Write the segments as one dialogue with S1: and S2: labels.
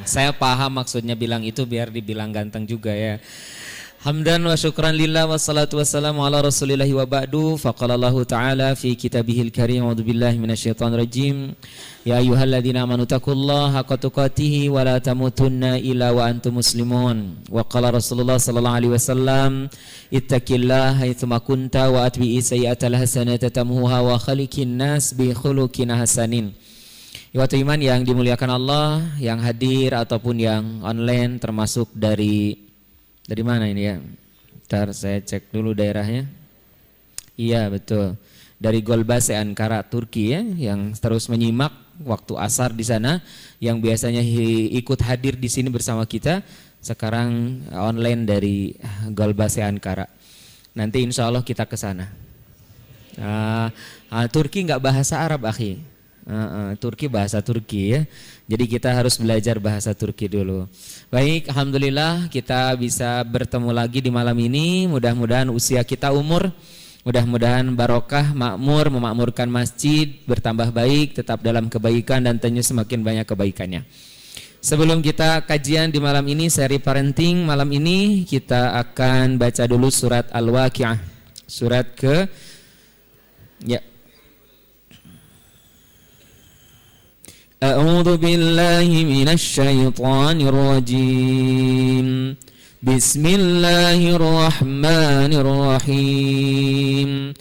S1: Saya paham maksudnya bilang itu biar dibilang ganteng juga ya. Hamdan wa syukran lillah wassalatu wassalamu ala rasulillahi wa ba'du. Faqala Allahu ta'ala fi kitabihil karim, a'udzu billahi minasyaitonir rajim. Ya ayyuhalladzina amanu taqullaha haqqa tuqatih wa la tamutunna illa wa antum muslimun. Wa qala Rasulullah sallallahu alaihi wasallam, ittaqillaha haitsu ma kunta wa atbi'i sayyi'atal hasanata tamhuha wa khaliqin nas bi khuluqin hasanin. Ikhwatul iman yang dimuliakan Allah, yang hadir ataupun yang online, termasuk dari mana ini ya? Ntar saya cek dulu daerahnya. Iya betul, dari Golbase Ankara Turki ya, yang terus menyimak waktu asar di sana, yang biasanya ikut hadir di sini bersama kita, sekarang online dari Golbase Ankara. Nanti insya Allah kita ke sana. Turki nggak bahasa Arab akhi. Turki bahasa Turki ya. Jadi kita harus belajar bahasa Turki dulu. Baik, alhamdulillah kita bisa bertemu lagi di malam ini. Mudah-mudahan usia kita umur, mudah-mudahan barokah, makmur, memakmurkan masjid, bertambah baik, tetap dalam kebaikan dan tentunya semakin banyak kebaikannya. Sebelum kita kajian di malam ini, seri parenting malam ini kita akan baca dulu surat Al-Waqi'ah. Surat ke A'udzu billahi minasy syaithanir rajim. Bismillahirrahmanirrahim.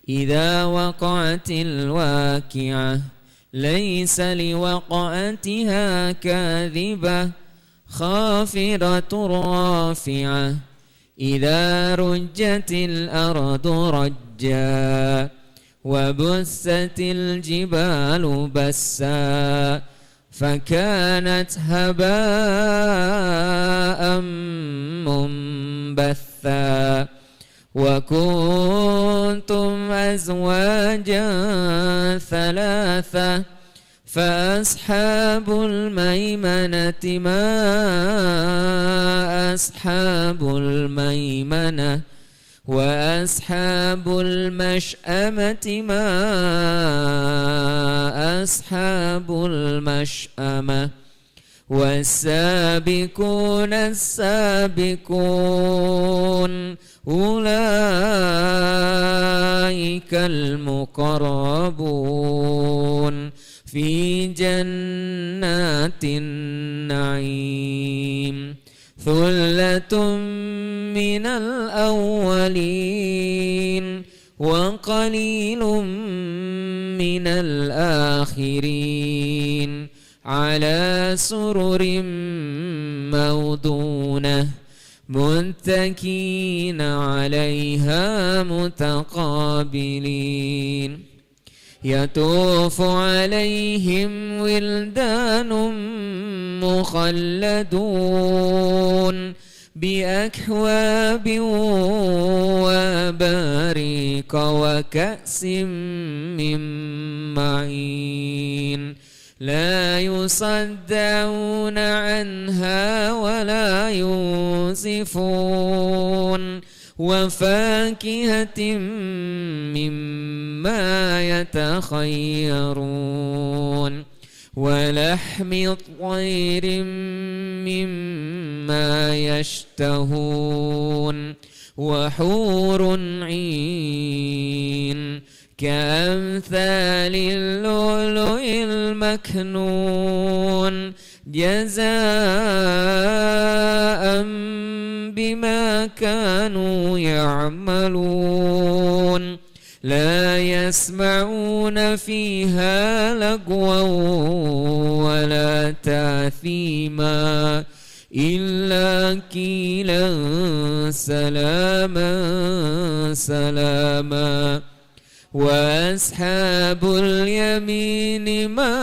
S1: Idza waqa'atil waqi'ah laysa liwaqa'atiha kadhibah khafidatur rafi'ah. Idza rujjatil ardu rajja وبست الجبال بسا فكانت هباء منبثا وكنتم أزواجا ثلاثة فأصحاب الميمنة ما أصحاب الميمنة وأصحاب المشأمة ما أصحاب المشأمة والسابقون السابقون أولئك المقربون في جنات النعيم ثلة من الأولين وقليل من الآخرين على سرر موضونة متكئين عليها متقابلين يطوف عليهم ولدان مخلدون بأكواب وأباريق وكأس من معين لا يصدعون عنها ولا ينزفون وفاكهة مما يتخيرون ولحم طير مما يشتهون وحور عين كأمثال اللؤلؤ المكنون جزاء بما كانوا يعملون لا يسمعون فيها لغوا ولا تأثيما إلا قيلا سلاما سلاما وأصحاب اليمين ما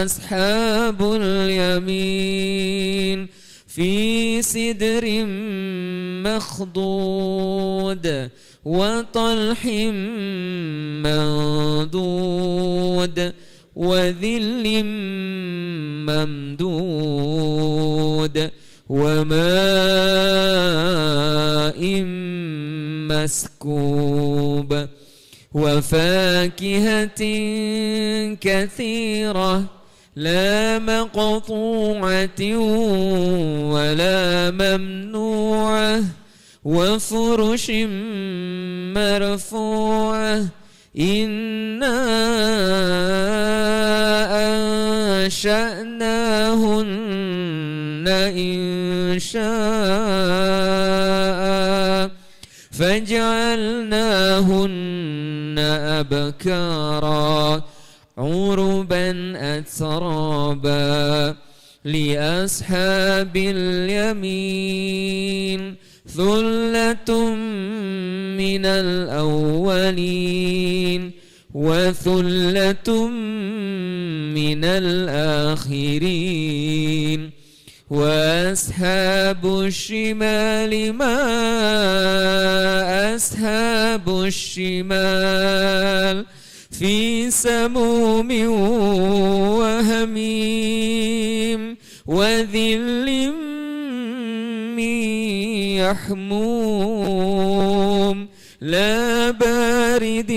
S1: أصحاب اليمين في سدر مخضود وطلح منضود وذل ممدود وماء مسكوب وفاكهة كثيرة لا مقطوعة ولا ممنوعة وفرش مرفوعة إنا أنشأناهن إنشاء فجعلناهن أبكارا عربا أترابا لأصحاب اليمين ثلة من الأولين وثلة من الآخرين وأصحاب الشمال ما أصحاب الشمال في سموم وهميم وذل من يحموم لا بارد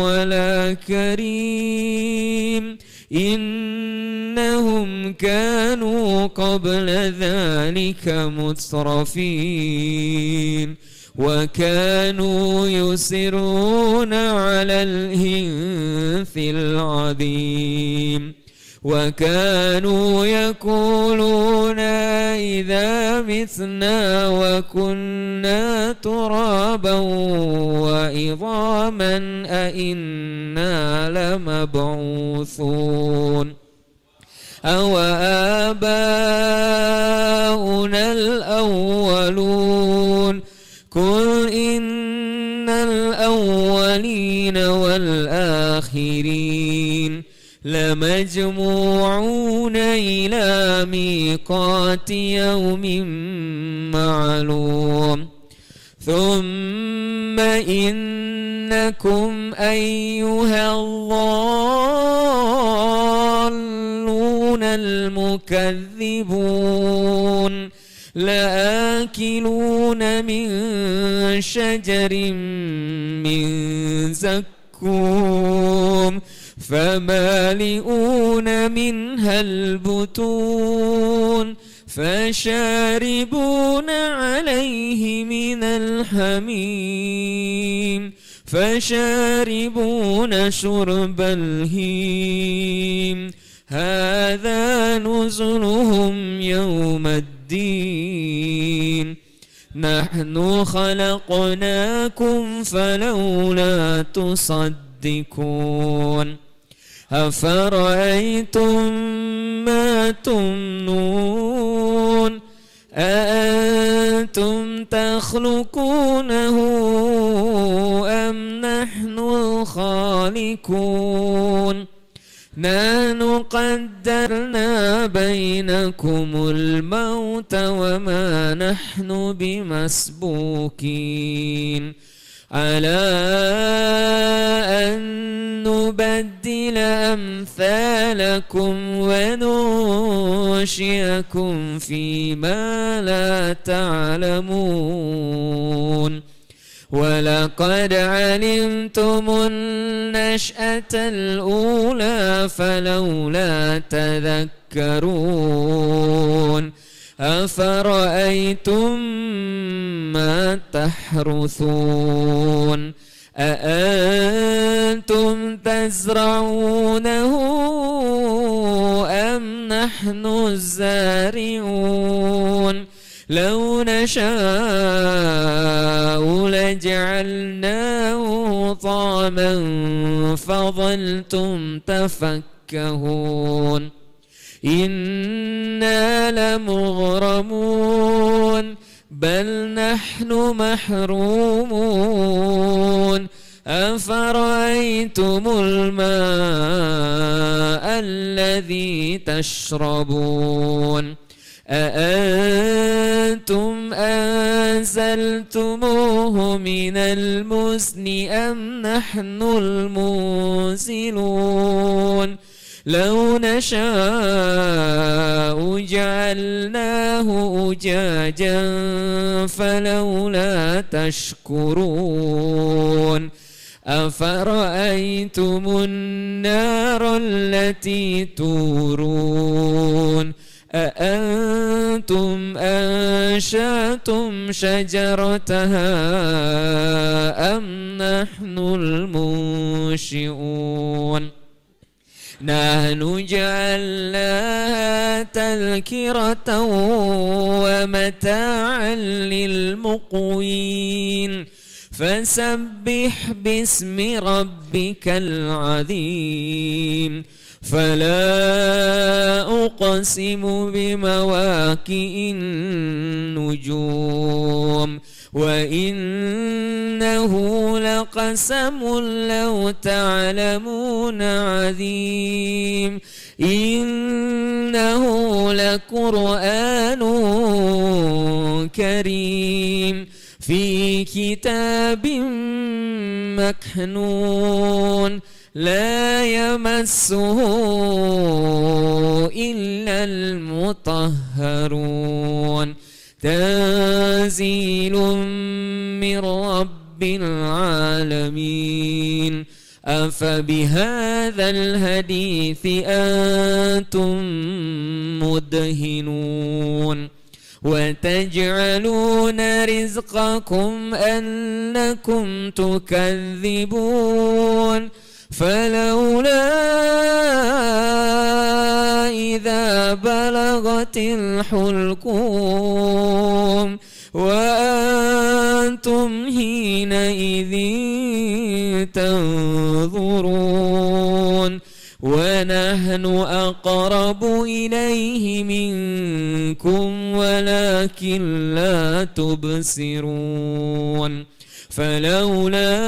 S1: ولا كريم إنهم كانوا قبل ذلك مترفين وكانوا يصرون على الحنث العظيم وكانوا يقولون إذا متنا وكنا ترابا وعظاما أئنا لمبعوثون أو آباؤنا الأولون قل إن الأولين والآخرين لمجموعون إلى ميقات يوم معلوم ثم إنكم أيها الضالون المكذبون لآكلون من شجر من زقوم فمالئون منها البطون فشاربون عليه من الحميم فشاربون شرب الهيم هذا نزلهم يوم الدين نحن خلقناكم فلولا تصدقون أفرأيتم ما تمنون أأنتم تخلقونه أم نحن الخالقون نحن قدرنا بينكم الموت وما نحن بمسبوقين على أن نبدل أمثالكم وننشئكم فيما لا تعلمون ولقد علمتم النشأة الأولى فلولا تذكرون أفرأيتم ما تحرثون أأنتم تزرعونه أم نحن الزارعون لو نشاء لجعلناه طعما فظلتم تفكهون إنا لمغرمون بل نحن محرومون أفرأيتم الماء الذي تشربون أأنتم أنزلتموه من المزن أم نحن المنزلون لو نشاء جعلناه أجاجا فلولا تشكرون أفرأيتم النار التي تورون أأنتم أنشأتم شجرتها أم نحن المنشئون نحن جعلناها تذكرة ومتاعا للمقوين فسبح باسم ربك العظيم فلا أقسم بمواقع النجوم وإنه لقسم لو تعلمون عظيم إنه لقرآن كريم في كتاب مكنون لا يمسه إلا المطهرون تنزيل من رب العالمين أفبهذا الحديث أنتم مدهنون وتجعلون رزقكم أنكم تكذبون فلولا إذا بلغت الحلقوم وأنتم حينئذ تنظرون ونحن أقرب إليه منكم ولكن لا تبصرون فلولا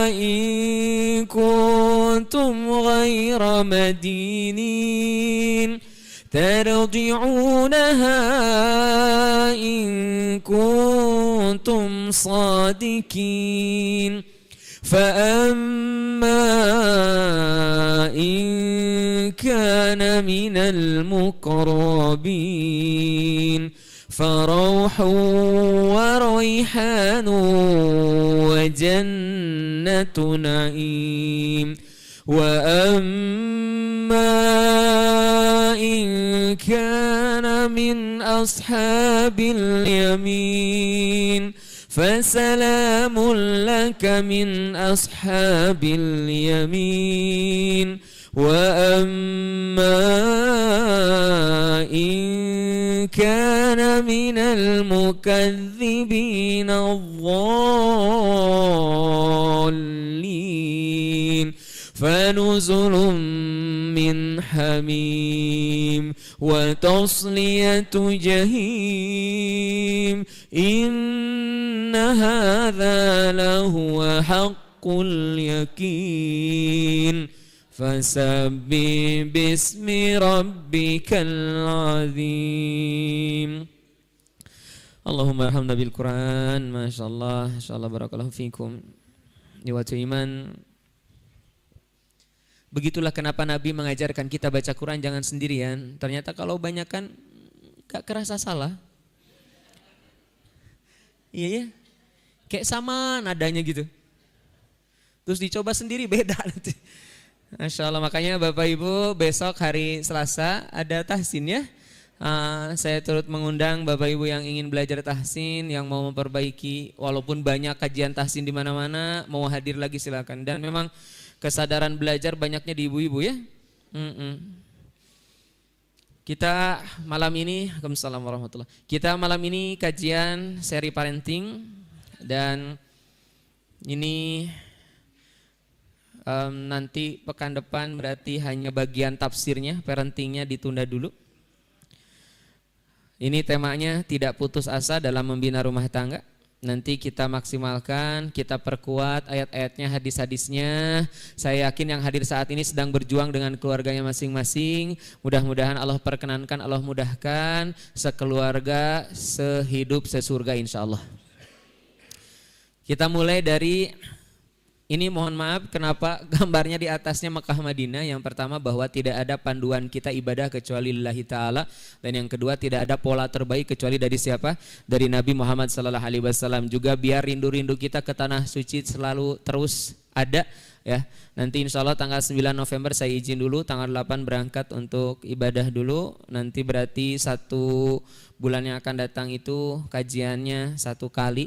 S1: إن كنتم غير مدينين ترجعونها إن كنتم صادقين فأما إن كان من المقربين فروح وريحان وجنة نعيم وأما إن كان من أصحاب اليمين فسلام لك من أصحاب اليمين وأما إن كان من المكذبين الضالين فنزل من حميم وتصلية جحيم إن هذا لهو حق اليقين فسبح باسم ربك العظيم. Allahumma arhamna bil Quran. Masya Allah barakallahu fikum. Iwatu iman. Begitulah kenapa Nabi mengajarkan kita baca Quran jangan sendirian. Ternyata kalau banyakan gak kerasa salah. Iya ya, kayak sama nadanya gitu. Terus dicoba sendiri beda nanti. Masya Allah, makanya Bapak Ibu besok hari Selasa ada tahsin ya. Saya turut mengundang Bapak Ibu yang ingin belajar tahsin, yang mau memperbaiki, walaupun banyak kajian tahsin di mana-mana, mau hadir lagi silakan. Dan memang kesadaran belajar banyaknya di ibu-ibu ya. Kita malam ini, Waalaikumsalam warahmatullahi. Kita malam ini kajian seri parenting dan ini nanti pekan depan berarti hanya bagian tafsirnya, parentingnya ditunda dulu. Ini temanya tidak putus asa dalam membina rumah tangga. Nanti kita maksimalkan, kita perkuat ayat-ayatnya, hadis-hadisnya. Saya yakin yang hadir saat ini sedang berjuang dengan keluarganya masing-masing. Mudah-mudahan Allah perkenankan, Allah mudahkan sekeluarga, sehidup, sesurga insya Allah. Kita mulai dari ini, mohon maaf kenapa gambarnya di atasnya Mekah Madinah. Yang pertama bahwa tidak ada panduan kita ibadah kecuali lillahi ta'ala. Dan yang kedua tidak ada pola terbaik kecuali dari siapa? Dari Nabi Muhammad SAW. Juga biar rindu-rindu kita ke tanah suci selalu terus ada ya. Nanti insya Allah tanggal 9 November saya izin dulu, tanggal 8 berangkat untuk ibadah dulu. Nanti berarti 1 bulan yang akan datang itu kajiannya 1 kali.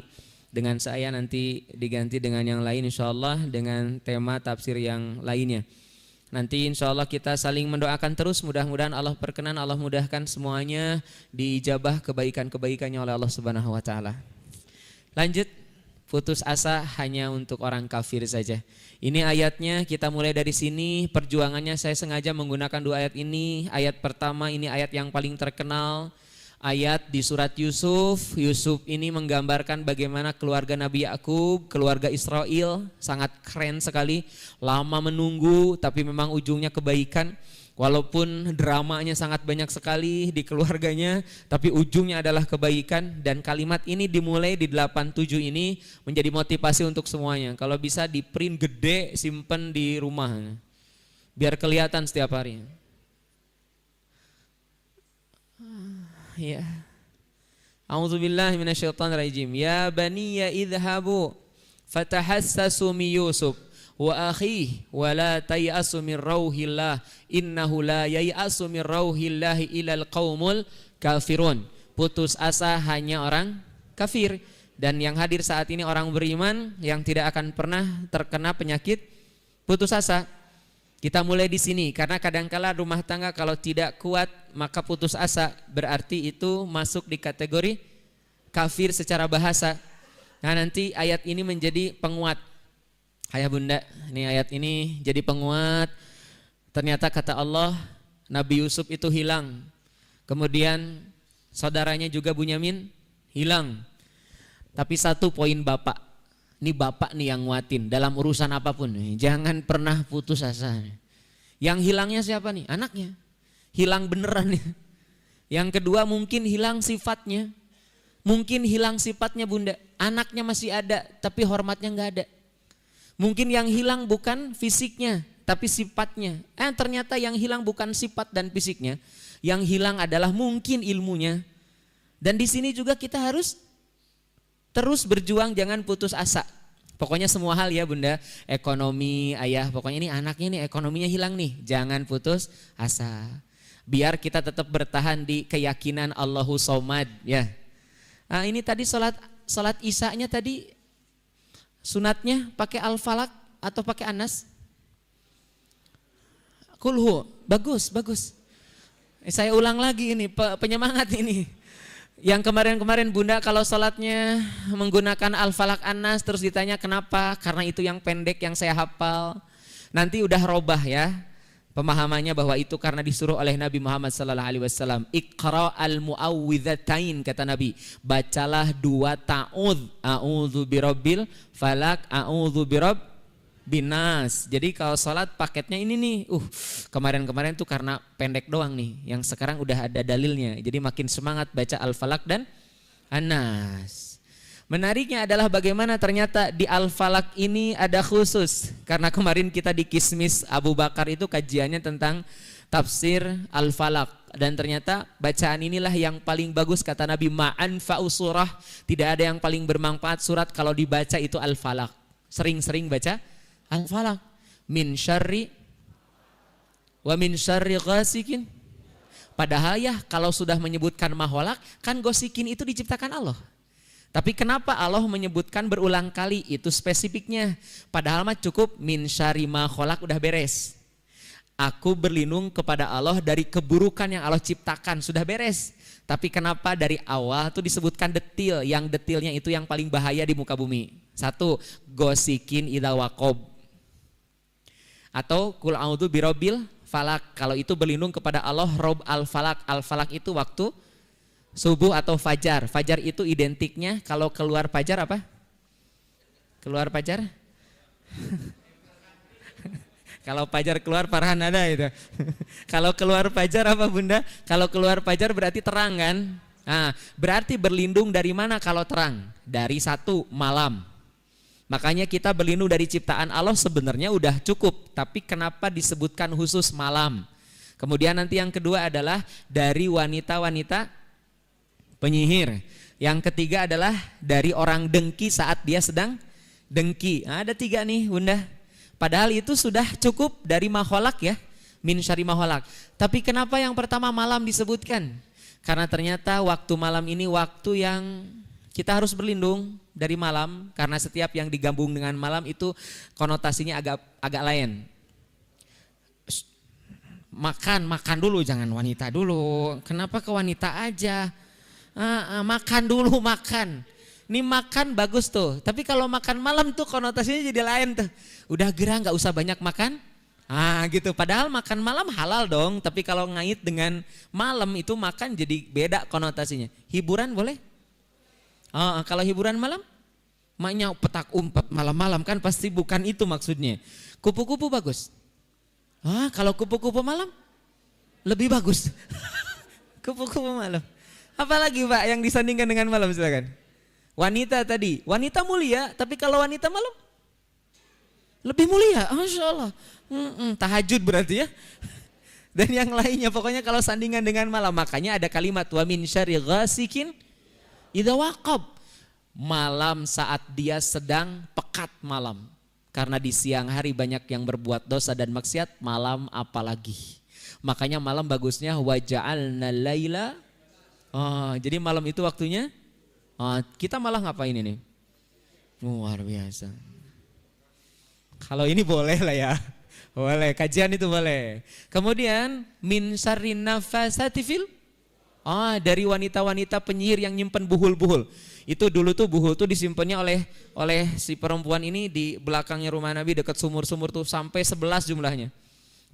S1: Dengan saya nanti diganti dengan yang lain insya Allah dengan tema tafsir yang lainnya. Nanti insya Allah kita saling mendoakan terus, mudah-mudahan Allah perkenan, Allah mudahkan semuanya diijabah kebaikan-kebaikannya oleh Allah Subhanahu wa taala. Lanjut, putus asa hanya untuk orang kafir saja. Ini ayatnya, kita mulai dari sini. Perjuangannya saya sengaja menggunakan 2 ayat ini. Ayat pertama ini ayat yang paling terkenal, ayat di surat Yusuf. Yusuf ini menggambarkan bagaimana keluarga Nabi Yakub, keluarga Israel, sangat keren sekali. Lama menunggu tapi memang ujungnya kebaikan. Walaupun dramanya sangat banyak sekali di keluarganya, tapi ujungnya adalah kebaikan. Dan kalimat ini dimulai di 87 ini menjadi motivasi untuk semuanya. Kalau bisa di print gede, simpen di rumah, biar kelihatan setiap hari. Ya. A'udzubillahi minasyaitonirrajim. Ya bani ya idhabu fatahassasu min Yusuf wa akhihi wa la tayasu min rauhillah innahu la yayasu min rauhillahi ilal qaumul kafirun. Putus asa hanya orang kafir, dan yang hadir saat ini orang beriman yang tidak akan pernah terkena penyakit putus asa. Kita mulai di sini karena kadangkala rumah tangga kalau tidak kuat maka putus asa, berarti itu masuk di kategori kafir secara bahasa. Nah, nanti ayat ini menjadi penguat. Ayah bunda, ini ayat ini jadi penguat. Ternyata kata Allah, Nabi Yusuf itu hilang. Kemudian saudaranya juga Bunyamin hilang. Tapi 1 poin bapak, ini bapak nih yang nguatin dalam urusan apapun. Jangan pernah putus asa. Yang hilangnya siapa nih? Anaknya. Hilang beneran ya. Yang kedua mungkin hilang sifatnya. Mungkin hilang sifatnya bunda. Anaknya masih ada tapi hormatnya gak ada. Mungkin yang hilang bukan fisiknya tapi sifatnya. Ternyata yang hilang bukan sifat dan fisiknya. Yang hilang adalah mungkin ilmunya. Dan di sini juga kita harus terus berjuang, jangan putus asa. Pokoknya semua hal ya bunda, ekonomi, ayah, pokoknya ini anaknya nih ekonominya hilang nih. Jangan putus asa. Biar kita tetap bertahan di keyakinan Allahu Somad ya. Nah, ini tadi salat Isya-nya tadi sunatnya pakai Al-Falaq atau pakai Anas? Kulhu, bagus. Saya ulang lagi ini penyemangat ini. Yang kemarin-kemarin bunda kalau sholatnya menggunakan Al-Falaq Anas terus ditanya kenapa? Karena itu yang pendek yang saya hafal. Nanti udah robah ya pemahamannya bahwa itu karena disuruh oleh Nabi Muhammad SAW. Iqra al-mu'awwidhatain kata Nabi. Bacalah 2 ta'udz. A'udzu birabbil falaq, a'udzu birabbinnas. Jadi kalau sholat paketnya ini nih. Kemarin-kemarin tuh karena pendek doang nih. Yang sekarang udah ada dalilnya. Jadi makin semangat baca Al-Falaq dan An-Nas. Menariknya adalah bagaimana ternyata di Al-Falaq ini ada khusus. Karena kemarin kita di Kismis Abu Bakar itu kajiannya tentang tafsir Al-Falaq. Dan ternyata bacaan inilah yang paling bagus kata Nabi, ma'anfa'u surah. Tidak ada yang paling bermanfaat surat kalau dibaca itu Al-Falaq. Sering-sering baca Al-Falaq. Min syarri wa min syarri ghasikin. Padahal ya kalau sudah menyebutkan maholak kan gosikin itu diciptakan Allah. Tapi kenapa Allah menyebutkan berulang kali? Itu spesifiknya. Padahal mah cukup min syarri ma kholaq udah beres. Aku berlindung kepada Allah dari keburukan yang Allah ciptakan, sudah beres. Tapi kenapa dari awal tuh disebutkan detil? Yang detilnya itu yang paling bahaya di muka bumi. 1, gosikin idza waqab. Atau qul a'udzu birabbil falaq. Kalau itu berlindung kepada Allah Rob al-Falaq. Al-Falaq itu waktu subuh atau fajar. Fajar itu identiknya kalau keluar fajar apa? Keluar fajar? Kalau fajar keluar Farhan ada itu. Kalau keluar fajar apa bunda? Kalau keluar fajar berarti terang kan? Nah, berarti berlindung dari mana kalau terang? Dari 1, malam. Makanya kita berlindung dari ciptaan Allah sebenarnya udah cukup. Tapi kenapa disebutkan khusus malam? Kemudian nanti yang kedua adalah dari wanita-wanita penyihir. Yang ketiga adalah dari orang dengki saat dia sedang dengki. Nah, ada 3 nih bunda. Padahal itu sudah cukup dari maholak ya, min syarri maholak. Tapi kenapa yang pertama malam disebutkan? Karena ternyata waktu malam ini waktu yang kita harus berlindung dari malam, karena setiap yang digabung dengan malam itu konotasinya agak lain. Makan dulu, jangan wanita dulu. Kenapa ke wanita aja? Makan dulu, makan. Ini makan bagus tuh, tapi kalau makan malam tuh konotasinya jadi lain tuh. Udah gerah nggak usah banyak makan, gitu. Padahal makan malam halal dong, tapi kalau ngait dengan malam itu makan jadi beda konotasinya. Hiburan boleh? Kalau hiburan malam, maknya petak umpet malam-malam kan pasti bukan itu maksudnya. Kupu-kupu bagus. Kalau kupu-kupu malam lebih bagus. Kupu-kupu malam. Apalagi Pak yang disandingkan dengan malam, silakan. Wanita tadi, wanita mulia, tapi kalau wanita malam lebih mulia, Masya Allah. Tahajud berarti ya. Dan yang lainnya, pokoknya kalau sandingan dengan malam, makanya ada kalimat wa min syarri ghasikin idza waqab. Malam saat dia sedang pekat malam. Karena di siang hari banyak yang berbuat dosa dan maksiat, malam apalagi. Makanya malam bagusnya wa ja'alna laila. Jadi malam itu waktunya kita malah ngapain ini? Luar biasa. Kalau ini boleh lah ya. Boleh, kajian itu boleh. Kemudian min syarrin nafasati fil. Dari wanita-wanita penyihir yang nyimpen buhul-buhul. Itu dulu tuh buhul tuh disimpannya oleh si perempuan ini di belakangnya rumah Nabi dekat sumur-sumur tuh sampai 11 jumlahnya.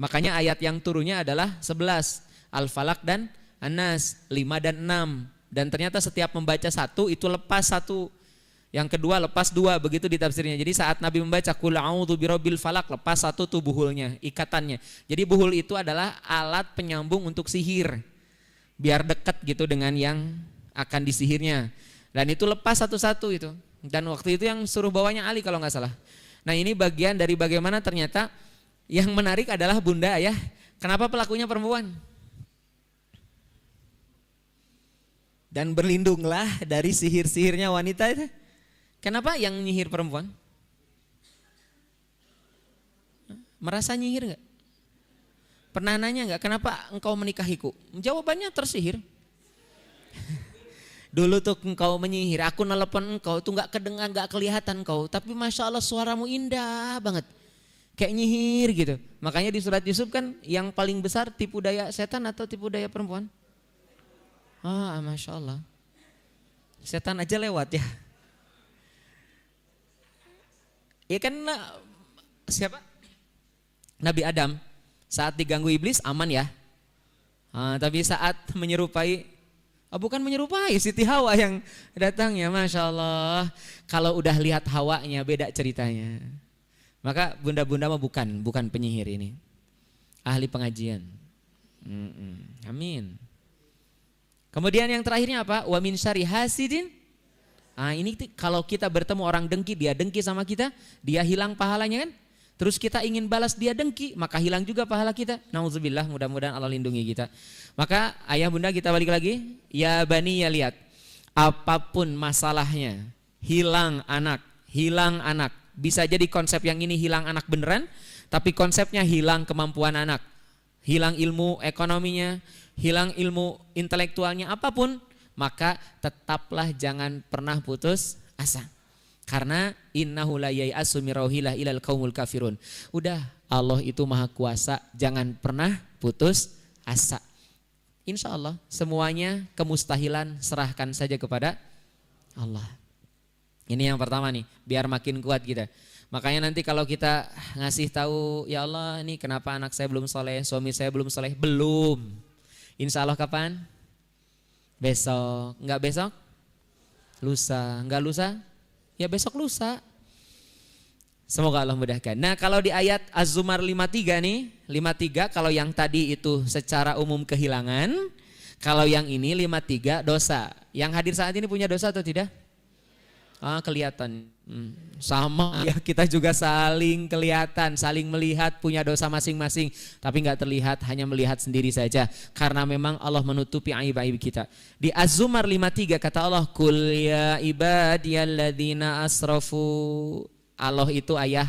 S1: Makanya ayat yang turunnya adalah 11. Al-Falaq dan An-Nas, 5 dan 6. Dan ternyata setiap membaca satu itu lepas satu, yang kedua lepas dua, begitu ditafsirnya. Jadi saat Nabi membaca qul a'udzu birabbil falaq, lepas satu tuh buhulnya, ikatannya. Jadi buhul itu adalah alat penyambung untuk sihir, biar dekat gitu dengan yang akan disihirnya. Dan itu lepas satu-satu itu. Dan waktu itu yang suruh bawanya Ali kalau nggak salah. Nah ini bagian dari bagaimana ternyata yang menarik adalah Bunda ya. Kenapa pelakunya perempuan? Dan berlindunglah dari sihir-sihirnya wanita itu. Kenapa yang nyihir perempuan? Merasa nyihir gak? Pernah nanya gak, kenapa engkau menikahiku? Jawabannya tersihir. Dulu tuh engkau menyihir, aku nelpon engkau tuh gak kedengar, gak kelihatan engkau. Tapi Masya Allah suaramu indah banget. Kayak nyihir gitu. Makanya di surat Yusuf kan yang paling besar tipu daya setan atau tipu daya perempuan? Masya Allah. Setan aja lewat ya. Ya kan siapa? Nabi Adam saat diganggu iblis aman ya. Tapi saat menyerupai, bukan menyerupai, Siti Hawa yang datang ya, Masya Allah. Kalau udah lihat Hawanya beda ceritanya. Maka bunda-bunda mah bukan penyihir ini. Ahli pengajian. Amin. Kemudian yang terakhirnya apa? Wa min syarri hasidin. Ini kalau kita bertemu orang dengki, dia dengki sama kita, dia hilang pahalanya kan? Terus kita ingin balas dia dengki, maka hilang juga pahala kita. Nauzubillah, mudah-mudahan Allah lindungi kita. Maka ayah bunda kita balik lagi, ya bani ya lihat. Apapun masalahnya, hilang anak. Bisa jadi konsep yang ini hilang anak beneran, tapi konsepnya hilang kemampuan anak. Hilang ilmu ekonominya, hilang ilmu intelektualnya, apapun, maka tetaplah jangan pernah putus asa. Karena innahu la yai'asu min rauhillah ilal qaumul kafirun. Udah, Allah itu maha kuasa, jangan pernah putus asa. Insya Allah semuanya kemustahilan serahkan saja kepada Allah. Ini yang pertama nih, biar makin kuat kita. Makanya nanti kalau kita ngasih tahu, ya Allah ini kenapa anak saya belum soleh, suami saya belum soleh, belum. Insya Allah kapan? Besok. Enggak besok? Lusa. Enggak lusa? Ya besok lusa. Semoga Allah mudahkan. Nah kalau di ayat Az-Zumar 53 nih, 53 kalau yang tadi itu secara umum kehilangan, kalau yang ini 53 dosa. Yang hadir saat ini punya dosa atau tidak? Kelihatan. Sama ya, kita juga saling kelihatan, saling melihat punya dosa masing-masing, tapi nggak terlihat, hanya melihat sendiri saja karena memang Allah menutupi aib-aib kita. Di Az-Zumar 53 kata Allah, kul ya ibadiyalladzina asrafu. Allah itu ayah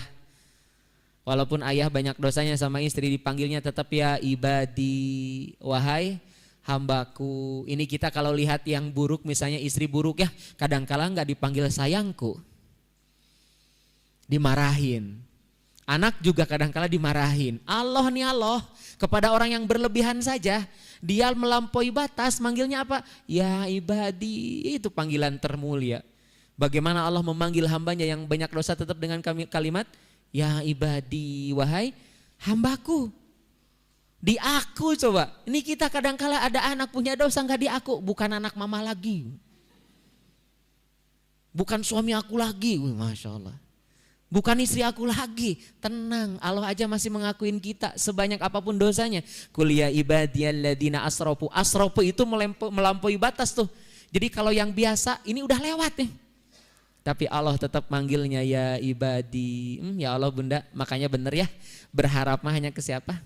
S1: Walaupun ayah banyak dosanya sama istri, dipanggilnya tetap ya ibadi, wahai hambaku. Ini kita kalau lihat yang buruk, misalnya istri buruk ya, kadangkala nggak dipanggil sayangku, dimarahin. Anak juga kadangkala dimarahin. Allah nih Allah, kepada orang yang berlebihan saja, dia melampaui batas, manggilnya apa? Ya ibadi, itu panggilan termulia. Bagaimana Allah memanggil hambanya yang banyak dosa tetap dengan kalimat ya ibadi, wahai hambaku. Di aku coba. Ini kita kadangkala ada anak punya dosa nggak di aku, bukan anak mama lagi, bukan suami aku lagi. Masya Allah. Bukan istri aku lagi. Tenang, Allah aja masih mengakuin kita sebanyak apapun dosanya. Qul ya ibadiyalladzina asrafu. Asrafu itu melampaui batas tuh. Jadi kalau yang biasa ini udah lewat nih. Tapi Allah tetap manggilnya ya ibadi. Ya Allah bunda, makanya bener ya, berharap mah hanya ke siapa?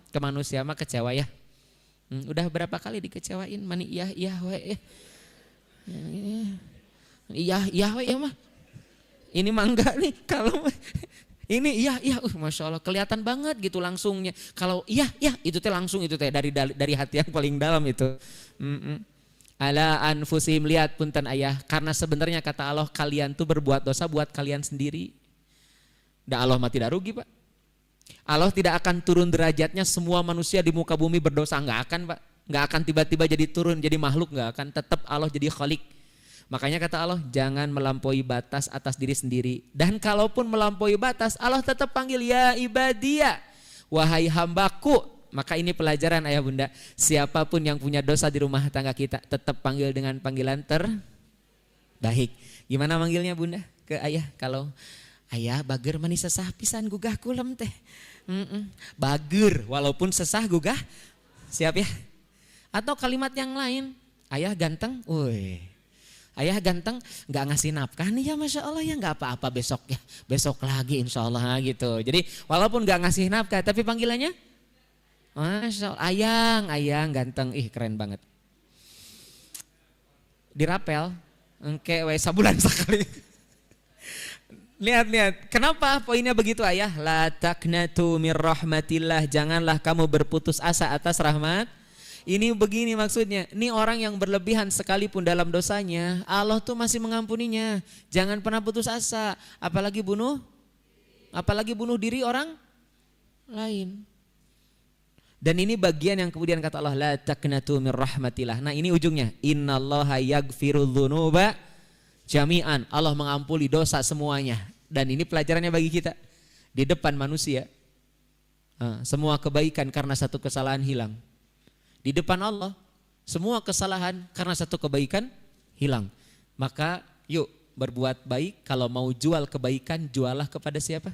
S1: Ke manusia mah kecewa ya. Udah berapa kali dikecewain? Mani iya we. Iya we ya mah. Ini mah enggak nih, kalau ini iya, Masya Allah kelihatan banget gitu langsungnya. Kalau iya itu teh langsung, itu teh dari hati yang paling dalam itu. Ala anfusihim, lihat punten ayah, karena sebenarnya kata Allah kalian tuh berbuat dosa buat kalian sendiri. Dan Allah mah tidak rugi Pak. Allah tidak akan turun derajatnya semua manusia di muka bumi berdosa, enggak akan Pak. Enggak akan tiba-tiba jadi turun jadi makhluk, enggak akan, tetap Allah jadi khalik. Makanya kata Allah, jangan melampaui batas atas diri sendiri. Dan kalaupun melampaui batas, Allah tetap panggil ya ibadia, wahai hambaku. Maka ini pelajaran ayah bunda, siapapun yang punya dosa di rumah tangga kita, tetap panggil dengan panggilan terbaik. Gimana manggilnya bunda ke ayah? Kalau ayah bager mani sesah pisan gugah kulem teh. Bager walaupun sesah gugah, siap ya? Atau kalimat yang lain, ayah ganteng, ayah ganteng nggak ngasih nafkah nih ya, Masya Allah ya, nggak apa-apa besok ya, besok lagi insya Allah gitu. Jadi walaupun nggak ngasih nafkah tapi panggilannya Masya Allah, ayang ganteng, keren banget. Dirapel, engke we sabulan sekali. Lihat, kenapa poinnya begitu ayah? La taqnatu mir rahmatillah, janganlah kamu berputus asa atas rahmat. Ini begini maksudnya, ini orang yang berlebihan sekalipun dalam dosanya, Allah tuh masih mengampuninya. Jangan pernah putus asa, apalagi bunuh diri orang lain. Dan ini bagian yang kemudian kata Allah, la taqnatu mir rahmatillah. Nah ini ujungnya, innallaha yaghfirudz dzunuba jami'an. Allah mengampuni dosa semuanya. Dan ini pelajarannya bagi kita. Di depan manusia, semua kebaikan karena satu kesalahan hilang. Di depan Allah, semua kesalahan karena satu kebaikan hilang. Maka yuk berbuat baik. Kalau mau jual kebaikan, jualah kepada siapa?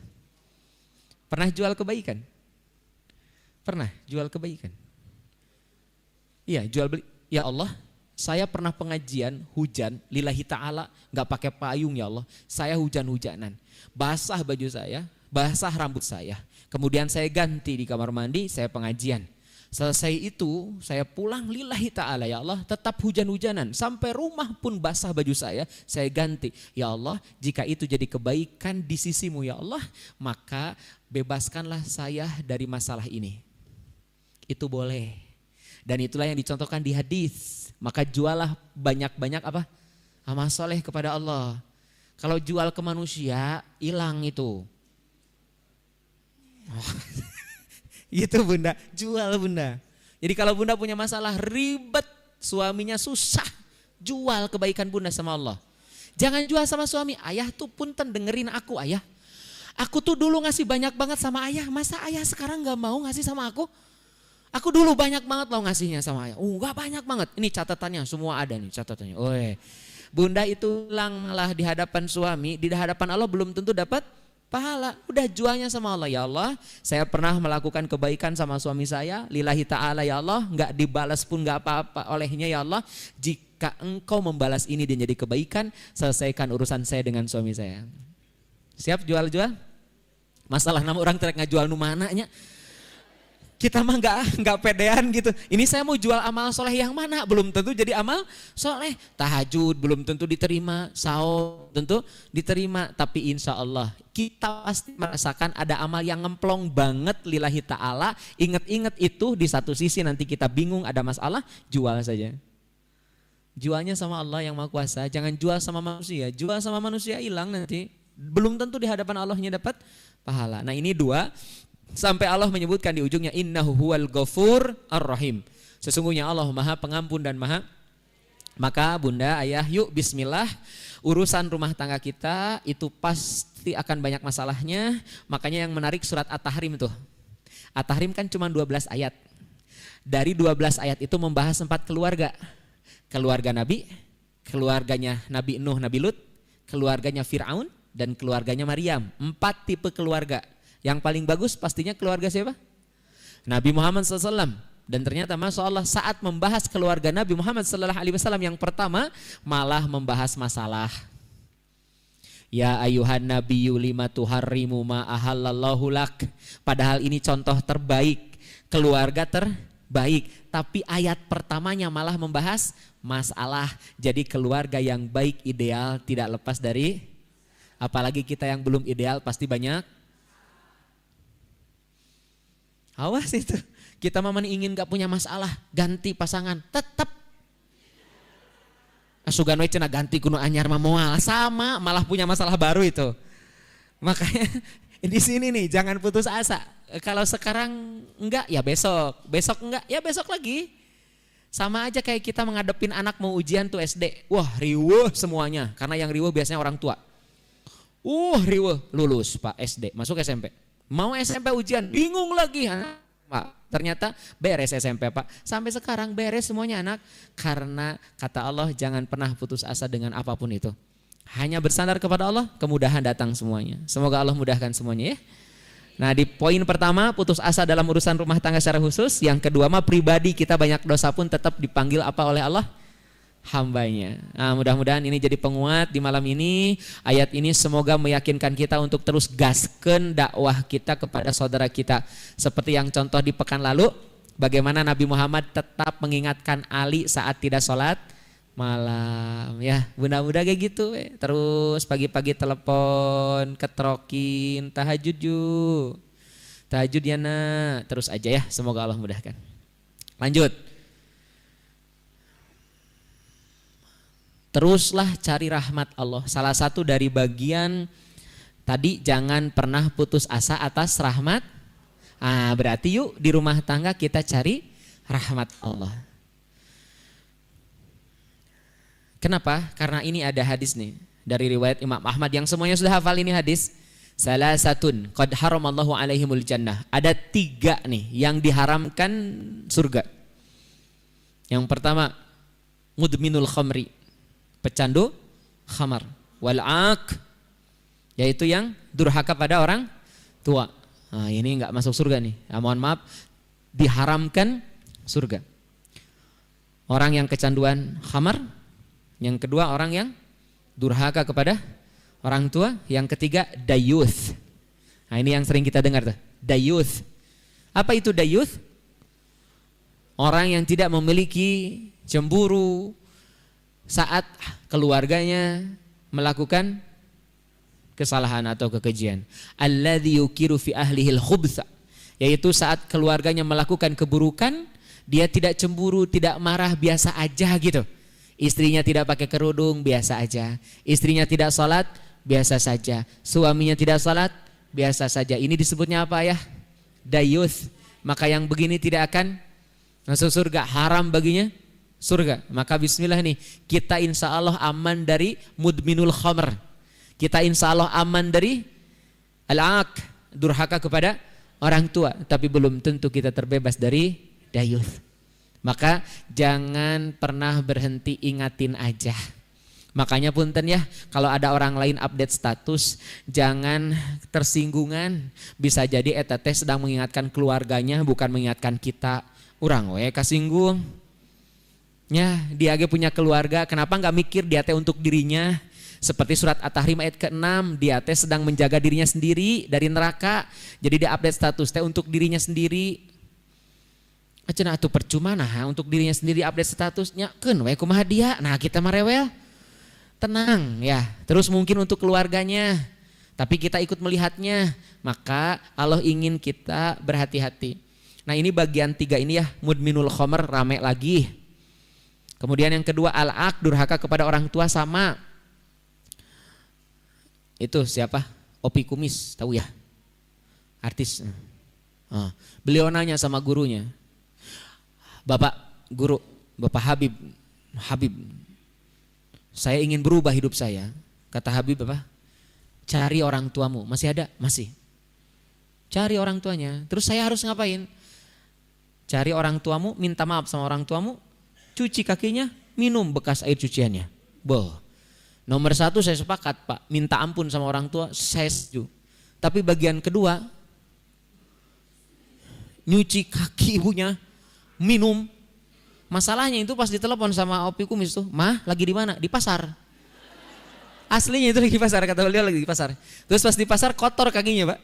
S1: Pernah jual kebaikan? Pernah jual kebaikan? Iya, jual beli. Ya Allah, saya pernah pengajian hujan lillahi ta'ala, gak pakai payung ya Allah. Saya hujan-hujanan, basah baju saya, basah rambut saya. Kemudian saya ganti di kamar mandi, saya pengajian. Selesai itu saya pulang lillahi ta'ala ya Allah, tetap hujan-hujanan. Sampai rumah pun basah baju saya ganti. Ya Allah, jika itu jadi kebaikan di sisimu ya Allah, maka bebaskanlah saya dari masalah ini. Itu boleh. Dan itulah yang dicontohkan di hadis. Maka jualah banyak-banyak apa? Amal soleh kepada Allah. Kalau jual ke manusia, hilang itu. Gitu bunda, jual bunda. Jadi kalau bunda punya masalah ribet, suaminya susah, jual kebaikan bunda sama Allah. Jangan jual sama suami, ayah tuh punten dengerin aku ayah. Aku tuh dulu ngasih banyak banget sama ayah, masa ayah sekarang gak mau ngasih sama aku? Aku dulu banyak banget loh ngasihnya sama ayah. Gak banyak banget, ini catatannya semua ada nih catatannya. Bunda itu malah di hadapan suami, di hadapan Allah belum tentu dapat pahala. Udah jualnya sama Allah. Ya Allah, saya pernah melakukan kebaikan sama suami saya, lillahi ta'ala ya Allah, gak dibalas pun gak apa-apa olehnya ya Allah. Jika engkau membalas ini dan jadi kebaikan, selesaikan urusan saya dengan suami saya. Siap jual-jual? Masalah nama orang terek ngajual nu mananya. Kita mah nggak pedean gitu. Ini saya mau jual amal soleh yang mana? Belum tentu jadi amal soleh. Tahajud belum tentu diterima. Saum tentu diterima. Tapi insya Allah kita pasti merasakan ada amal yang ngemplong banget lillahi ta'ala. Ingat-ingat itu di satu sisi nanti kita bingung ada masalah, jual saja. Jualnya sama Allah yang Maha Kuasa. Jangan jual sama manusia. Jual sama manusia hilang nanti. Belum tentu di hadapan Allahnya dapat pahala. Nah ini dua. Sampai Allah menyebutkan di ujungnya innahu huwal ghafur ar-rahim. Sesungguhnya Allah Maha Pengampun dan Maha. Maka Bunda, Ayah, yuk bismillah. Urusan rumah tangga kita itu pasti akan banyak masalahnya. Makanya yang menarik surat At-Tahrim itu. At-Tahrim kan cuma 12 ayat. Dari 12 ayat itu membahas 4 keluarga. Keluarga Nabi, keluarganya Nabi Nuh, Nabi Lut, keluarganya Fir'aun, dan keluarganya Maryam. 4 tipe keluarga. Yang paling bagus pastinya keluarga siapa? Nabi Muhammad SAW. Dan ternyata Masya Allah saat membahas keluarga Nabi Muhammad SAW yang pertama malah membahas masalah. Ya ayuhan nabiyyu lima tuharrimu ma ahallallahu lak. Padahal ini contoh terbaik, keluarga terbaik. Tapi ayat pertamanya malah membahas masalah. Jadi keluarga yang baik ideal tidak lepas dari, apalagi kita yang belum ideal pasti banyak. Awas itu, kita mah ingin gak punya masalah, ganti pasangan, tetap. Asugan we cenah ganti kuno anyar mah moal, sama malah punya masalah baru itu. Makanya di sini nih jangan putus asa. Kalau sekarang enggak ya besok, besok enggak ya besok lagi. Sama aja kayak kita menghadapin anak mau ujian tuh SD. Wah riweuh semuanya, karena yang riweuh biasanya orang tua. Riweuh, lulus Pak SD, masuk SMP. Mau SMP ujian, bingung lagi Pak. Ternyata beres SMP Pak. Sampai sekarang beres semuanya anak. Karena kata Allah jangan pernah putus asa dengan apapun itu. Hanya bersandar kepada Allah, kemudahan datang semuanya. Semoga Allah mudahkan semuanya ya. Nah di poin pertama putus asa dalam urusan rumah tangga secara khusus. Yang kedua mah pribadi kita banyak dosa pun tetap dipanggil apa oleh Allah? Hambanya. Nah, mudah-mudahan ini jadi penguat di malam ini. Ayat ini semoga meyakinkan kita untuk terus gaskeun dakwah kita kepada saudara kita. Seperti yang contoh di pekan lalu, bagaimana Nabi Muhammad tetap mengingatkan Ali saat tidak sholat malam. Ya, bunda-bunda kayak gitu. Terus pagi-pagi telepon, ketrokin, tahajud yuk. Tahajud ya nak. Terus aja ya, semoga Allah mudahkan. Lanjut. Teruslah cari rahmat Allah. Salah satu dari bagian tadi jangan pernah putus asa atas rahmat. Berarti yuk di rumah tangga kita cari rahmat Allah. Kenapa? Karena ini ada hadis nih dari riwayat Imam Ahmad yang semuanya sudah hafal ini hadis. Salasatun qad haramallahu alaihimul jannah. Ada 3 nih yang diharamkan surga. Yang pertama mudminul khamri, pecandu khamar, wal'aq, yaitu yang durhaka pada orang tua. Ini enggak masuk surga nih. Mohon maaf, diharamkan surga. Orang yang kecanduan khamar, yang kedua orang yang durhaka kepada orang tua, yang ketiga dayuth. Ini yang sering kita dengar tuh, dayuth. Apa itu dayuth? Orang yang tidak memiliki cemburu saat keluarganya melakukan kesalahan atau kekejian. Alladzi yukiru fi ahlihil khubtha, yaitu saat keluarganya melakukan keburukan, dia tidak cemburu, tidak marah, biasa aja gitu. Istrinya tidak pakai kerudung, biasa aja. Istrinya tidak sholat, biasa saja. Suaminya tidak sholat, biasa saja. Ini disebutnya apa ya? Dayuth. Maka yang begini tidak akan masuk surga, haram baginya surga. Maka bismillah nih, kita insya Allah aman dari mudminul khamr. Kita insya Allah aman dari al-aq, durhaka kepada orang tua. Tapi belum tentu kita terbebas dari dayuth. Maka jangan pernah berhenti ingatin aja. Makanya punten ya, kalau ada orang lain update status, jangan tersinggungan. Bisa jadi eta teh sedang mengingatkan keluarganya, bukan mengingatkan kita. Urang we kasinggung. Ya, dia ge punya keluarga, kenapa enggak mikir dia teh untuk dirinya? Seperti surat At-Tahrim ayat ke-6, dia teh sedang menjaga dirinya sendiri dari neraka. Jadi dia update status teh untuk dirinya sendiri. Cenah atuh percuma nah untuk dirinya sendiri update statusnya keun we kumaha dia. Nah kita mah rewel. Tenang ya. Terus mungkin untuk keluarganya. Tapi kita ikut melihatnya. Maka Allah ingin kita berhati-hati. Nah ini bagian 3 ini ya. Mudminul khomer rame lagi. Kemudian yang kedua al-aq durhaka kepada orang tua sama. Itu siapa? Opi Kumis tahu ya? Artis. Beliau nanya sama gurunya. Bapak guru, Bapak Habib, saya ingin berubah hidup saya. Kata Habib apa? Cari orang tuamu. Masih ada? Masih. Cari orang tuanya. Terus saya harus ngapain? Cari orang tuamu, minta maaf sama orang tuamu, cuci kakinya, minum bekas air cuciannya. Nomor 1 saya sepakat Pak, minta ampun sama orang tua, saya setuju. Tapi bagian kedua, nyuci kaki ibunya, minum. Masalahnya itu pas ditelepon sama Opi Kumis tuh, mah lagi di mana? Di pasar. Aslinya itu lagi di pasar, kata beliau lagi di pasar. Terus pas di pasar kotor kakinya Pak.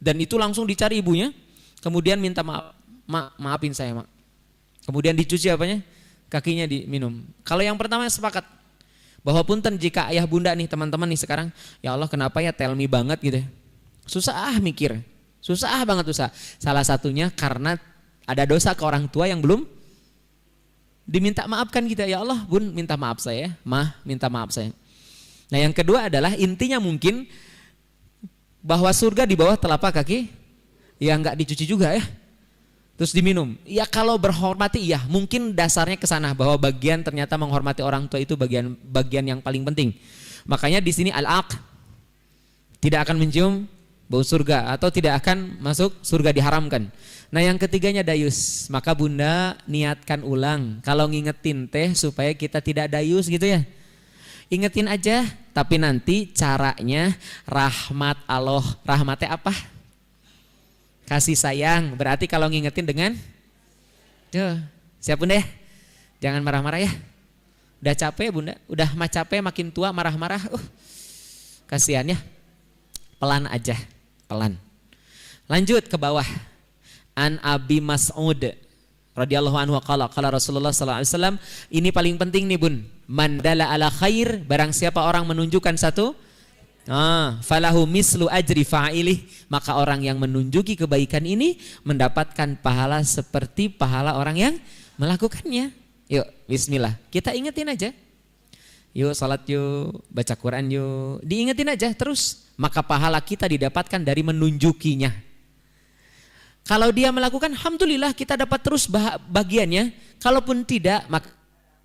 S1: Dan itu langsung dicari ibunya, kemudian minta maaf, maafin saya Mak. Kemudian dicuci apanya? Kakinya diminum. Kalau yang pertama sepakat, bahwa punten jika ayah bunda nih teman-teman nih sekarang, ya Allah kenapa ya tell me banget gitu ya. Susah mikir, susah banget susah. Salah satunya karena ada dosa ke orang tua yang belum diminta maafkan kita. Ya Allah bun minta maaf saya, mah minta maaf saya. Nah yang kedua adalah intinya mungkin bahwa surga di bawah telapak kaki, ya nggak dicuci juga ya. Terus diminum. Ya kalau berhormati iya, mungkin dasarnya ke sana bahwa bagian ternyata menghormati orang tua itu bagian yang paling penting. Makanya di sini al-aq tidak akan mencium bau surga atau tidak akan masuk surga diharamkan. Nah yang ketiganya dayus. Maka bunda niatkan ulang kalau ngingetin teh supaya kita tidak dayus gitu ya. Ingetin aja, tapi nanti caranya rahmat Allah. Rahmatnya apa? Kasih sayang. Berarti kalau ngingetin dengan siap bunda ya? Jangan marah-marah ya. Udah capek bunda, udah capek makin tua marah-marah. Kasihan ya. Pelan aja, pelan. Lanjut ke bawah. An Abi Mas'ud radhiyallahu anhu qala Rasulullah sallallahu alaihi wasallam, ini paling penting nih bun. Mandala ala khair, barang siapa orang menunjukkan satu, falahu mislu ajri fa'ilih, maka orang yang menunjuki kebaikan ini mendapatkan pahala seperti pahala orang yang melakukannya. Yuk, bismillah. Kita ingetin aja. Yuk salat yuk, baca Quran yuk. Diingetin aja terus, maka pahala kita didapatkan dari menunjukinya. Kalau dia melakukan, alhamdulillah kita dapat terus bagiannya. Kalaupun tidak, maka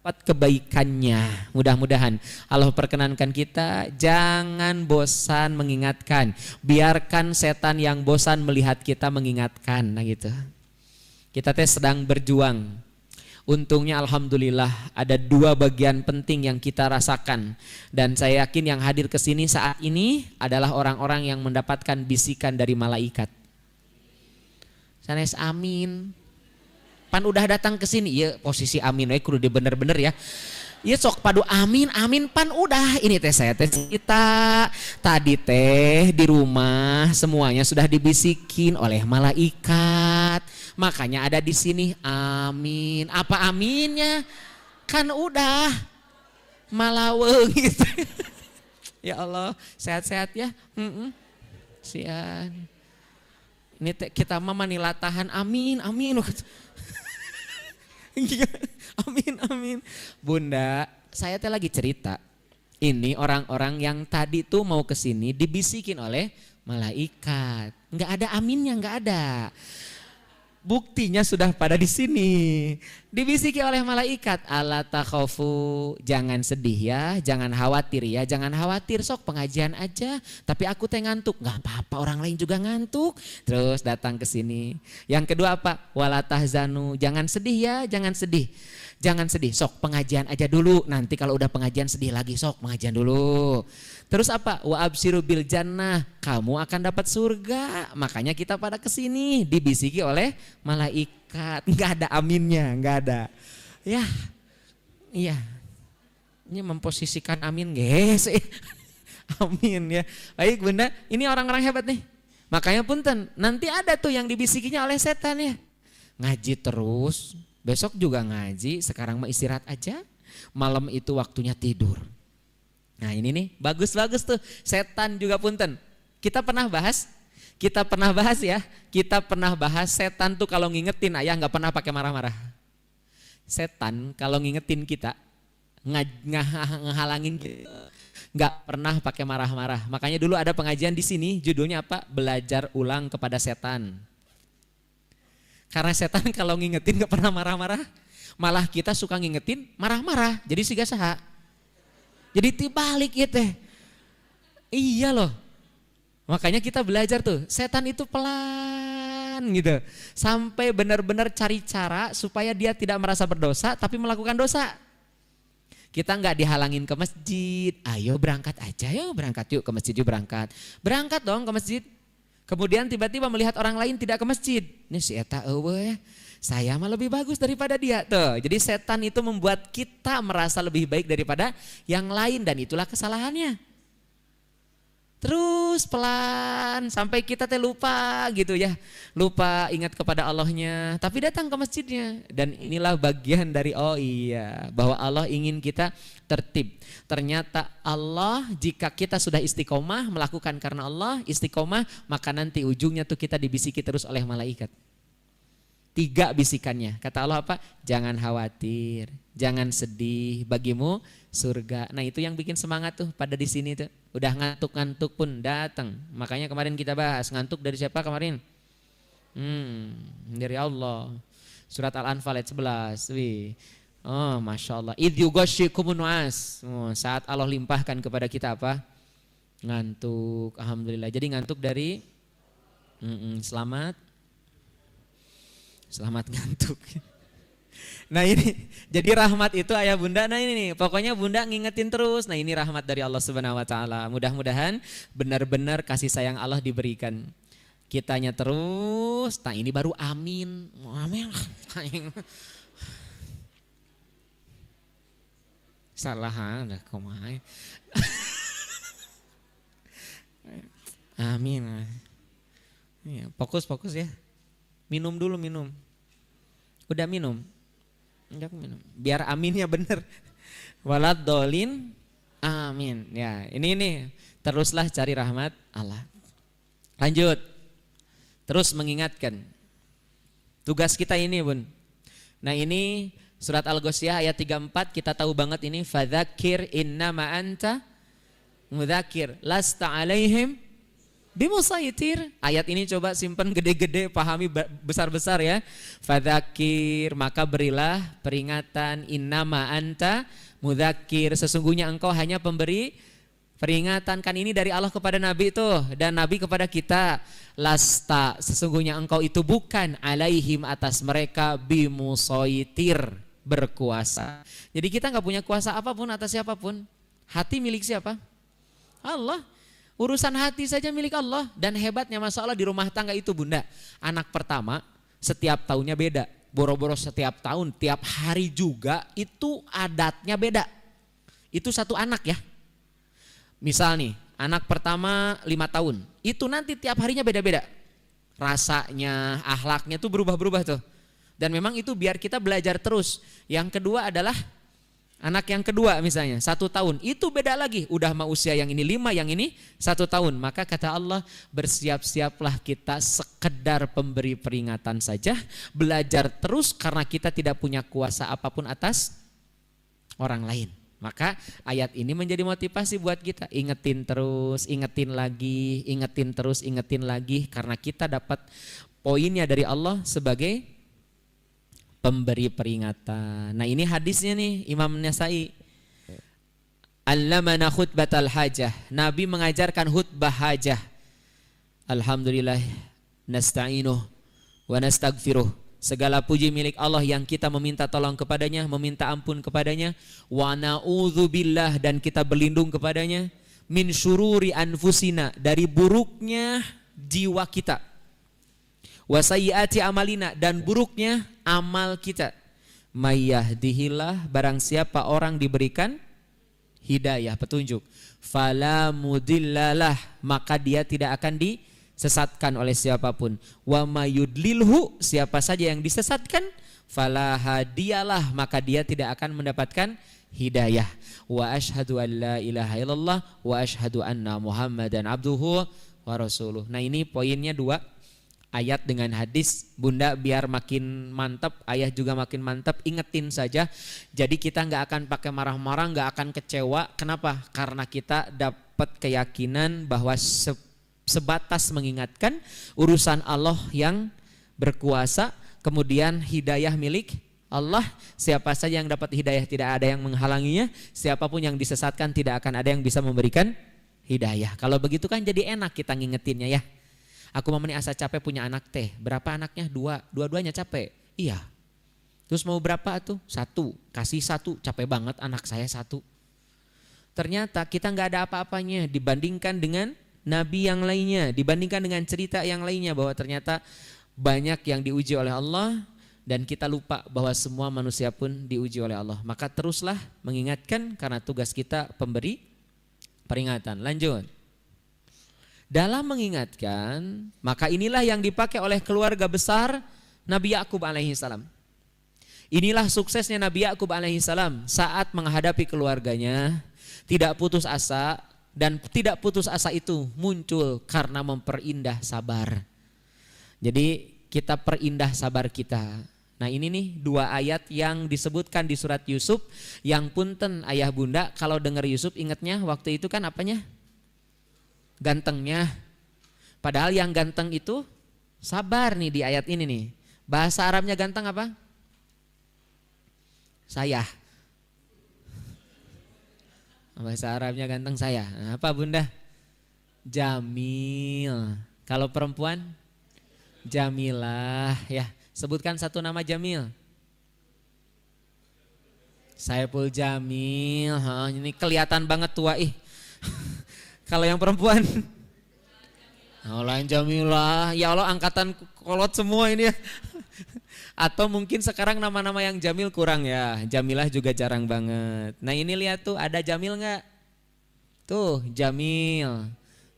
S1: dapat kebaikannya. Mudah-mudahan Allah perkenankan kita jangan bosan mengingatkan. Biarkan setan yang bosan melihat kita mengingatkan. Nah gitu. Kita sedang berjuang. Untungnya alhamdulillah ada 2 bagian penting yang kita rasakan. Dan saya yakin yang hadir ke sini saat ini adalah orang-orang yang mendapatkan bisikan dari malaikat. Sanes amin. Pan udah datang ke sini, ya posisi amin we kudu bener-bener ya. Ya sok padu amin pan udah. Ini teh saya teh kita tadi teh di rumah semuanya sudah dibisikin oleh malaikat. Makanya ada di sini amin. Apa aminnya? Kan udah malaweung gitu. Ya Allah, sehat-sehat ya. Sian. Ini kita mama nih latahan amin. Amin. Bunda, saya teh lagi cerita. Ini orang-orang yang tadi tuh mau ke sini dibisikin oleh malaikat. Enggak ada aminnya, enggak ada. Buktinya sudah pada di sini. Dibisiki oleh malaikat, ala takhafu, jangan sedih ya, jangan khawatir ya, jangan khawatir sok pengajian aja. Tapi aku teh ngantuk, nggak apa-apa orang lain juga ngantuk. Terus datang ke sini. Yang kedua apa? Wala tahzanu, jangan sedih ya, jangan sedih. Jangan sedih, sok pengajian aja dulu. Nanti kalau udah pengajian sedih lagi, sok pengajian dulu. Terus apa? Wa absyiru bil jannah, kamu akan dapat surga. Makanya kita pada kesini dibisiki oleh malaikat. Nggak ada aminnya, nggak ada. Ya, iya. Ini memposisikan amin, guys. Amin ya. Baik bunda, ini orang-orang hebat nih. Makanya punten, nanti ada tuh yang dibisikinya oleh setan ya. Ngaji terus, besok juga ngaji, sekarang mah istirahat aja. Malam itu waktunya tidur. Nah ini nih, bagus-bagus tuh. Setan juga punten. Kita pernah bahas ya. Kita pernah bahas setan tuh kalau ngingetin ayah nggak pernah pakai marah-marah. Setan kalau ngingetin kita, ngehalangin kita, nggak pernah pakai marah-marah. Makanya dulu ada pengajian di sini, judulnya apa? Belajar ulang kepada setan. Karena setan kalau ngingetin gak pernah marah-marah. Malah kita suka ngingetin marah-marah. Jadi siga saha. Jadi tibalik itu. Iya loh. Makanya kita belajar tuh. Setan itu pelan gitu. Sampai benar-benar cari cara supaya dia tidak merasa berdosa tapi melakukan dosa. Kita gak dihalangin ke masjid. Ayo berangkat aja, yuk berangkat yuk ke masjid yuk berangkat. Berangkat dong ke masjid. Kemudian tiba-tiba melihat orang lain tidak ke masjid. Ini si eta eueuh ya. Saya mah lebih bagus daripada dia tuh. Jadi setan itu membuat kita merasa lebih baik daripada yang lain dan itulah kesalahannya. Terus pelan sampai kita lupa gitu ya. Lupa ingat kepada Allahnya, tapi datang ke masjidnya. Dan inilah bagian dari bahwa Allah ingin kita tertib. Ternyata Allah jika kita sudah istiqomah melakukan karena Allah istiqomah, maka nanti ujungnya tuh kita dibisiki terus oleh malaikat. 3 bisikannya. Kata Allah apa? Jangan khawatir, jangan sedih, bagimu surga. Nah itu yang bikin semangat tuh pada di sini tuh. Udah ngantuk-ngantuk pun datang. Makanya kemarin kita bahas ngantuk dari siapa kemarin? Dari Allah. Surat Al-Anfal ayat 11. Wih. Oh Masya Allah. Idh yughashshikumun nu'as. Saat Allah limpahkan kepada kita apa? Ngantuk. Alhamdulillah. Jadi ngantuk dari Selamat ngantuk. Nah ini, jadi rahmat itu ayah bunda, nah ini nih, pokoknya bunda ngingetin terus. Nah ini rahmat dari Allah Subhanahu Wa Taala. Mudah-mudahan benar-benar kasih sayang Allah diberikan. Kitanya terus, nah ini baru amin. Amin. Salah ada kumaha. Amin. Ya, fokus ya. Minum dulu minum. Udah minum. Enggak minum. Biar aminnya bener. Walad dolin. Amin. Ya, ini teruslah cari rahmat Allah. Lanjut. Terus mengingatkan. Tugas kita ini, Bun. Nah, ini surat Al-Ghasyiyah ayat 34 kita tahu banget ini fadzakir innama anta mudzakir lasta alaihim bimusaitir. Ayat ini coba simpen gede-gede, pahami besar-besar ya. Fadzakir, maka berilah peringatan, innama anta mudzakir, sesungguhnya engkau hanya pemberi peringatan. Kan ini dari Allah kepada Nabi tuh, dan Nabi kepada kita. Lasta, sesungguhnya engkau itu bukan alaihim atas mereka bimusaitir, berkuasa. Jadi kita gak punya kuasa apapun atas siapapun. Hati milik siapa? Allah. Urusan hati saja milik Allah. Dan hebatnya masalah di rumah tangga itu bunda, anak pertama setiap tahunnya beda. Boro-boro setiap tahun, tiap hari juga itu adatnya beda. Itu satu anak ya. Misal nih, anak pertama 5 tahun, itu nanti tiap harinya beda-beda. Rasanya, akhlaknya tuh berubah-berubah tuh. Dan memang itu biar kita belajar terus. Yang kedua adalah anak yang kedua misalnya 1 tahun, itu beda lagi. Udah mau usia yang ini 5, yang ini 1 tahun. Maka kata Allah, bersiap-siaplah kita sekedar pemberi peringatan saja. Belajar terus karena kita tidak punya kuasa apapun atas orang lain. Maka ayat ini menjadi motivasi buat kita. Ingetin terus, ingetin lagi, ingetin terus, ingetin lagi. Karena kita dapat poinnya dari Allah sebagai pemberi peringatan. Nah ini hadisnya nih Imam Nasai. Allamana khutbatal hajah. Nabi mengajarkan khutbah hajah. Alhamdulillah nasta'inuh wa nastaghfiruh. Segala puji milik Allah yang kita meminta tolong kepadanya, meminta ampun kepadanya. Wa na'udzubillah, dan kita berlindung kepadanya. Min syururi anfusina, dari buruknya jiwa kita. Wa sayyiati amalina, dan buruknya amal kita. Mayyahdihillah, barang siapa orang diberikan hidayah, petunjuk, fala mudillalah, maka dia tidak akan disesatkan oleh siapapun. Wa mayudlilhu, siapa saja yang disesatkan, fala hadiyalah, maka dia tidak akan mendapatkan hidayah. Wa asyhadu an la ilaha illallah wa asyhadu anna Muhammadan abduhu wa rasuluh. Nah, ini poinnya 2 ayat dengan hadis. Bunda biar makin mantap, ayah juga makin mantap, ingetin saja. Jadi kita nggak akan pakai marah-marah, nggak akan kecewa. Kenapa? Karena kita dapat keyakinan bahwa sebatas mengingatkan urusan Allah yang berkuasa, kemudian hidayah milik Allah. Siapa saja yang dapat hidayah tidak ada yang menghalanginya, siapapun yang disesatkan tidak akan ada yang bisa memberikan hidayah. Kalau begitu kan jadi enak kita ngingetinnya ya. Aku mamani asa capek punya anak teh. Berapa anaknya? 2. Dua-duanya capek. Iya. Terus mau berapa tuh? 1. Kasih 1. Capek banget anak saya 1. Ternyata kita nggak ada apa-apanya dibandingkan dengan nabi yang lainnya, dibandingkan dengan cerita yang lainnya, bahwa ternyata banyak yang diuji oleh Allah dan kita lupa bahwa semua manusia pun diuji oleh Allah. Maka teruslah mengingatkan karena tugas kita pemberi peringatan. Lanjut. Dalam mengingatkan, maka inilah yang dipakai oleh keluarga besar Nabi Yakub alaihissalam. Inilah suksesnya Nabi Yakub alaihissalam saat menghadapi keluarganya, tidak putus asa, dan tidak putus asa itu muncul karena memperindah sabar. Jadi kita perindah sabar kita. Nah, ini nih 2 ayat yang disebutkan di surat Yusuf, yang punten ayah bunda kalau dengar Yusuf ingatnya waktu itu kan apanya? Gantengnya. Padahal yang ganteng itu sabar nih di ayat ini nih. Bahasa Arabnya ganteng apa? Saya. Bahasa Arabnya ganteng saya. Nah, apa bunda? Jamil. Kalau perempuan? Jamilah ya. Sebutkan 1 nama Jamil. Saiful Jamil. Ini kelihatan banget tua ih. Kalau yang perempuan? Lain Jamilah. Ya Allah, angkatan kolot semua ini ya. Atau mungkin sekarang nama-nama yang Jamil kurang ya. Jamilah juga jarang banget. Nah, ini lihat tuh, ada Jamil nggak? Tuh Jamil.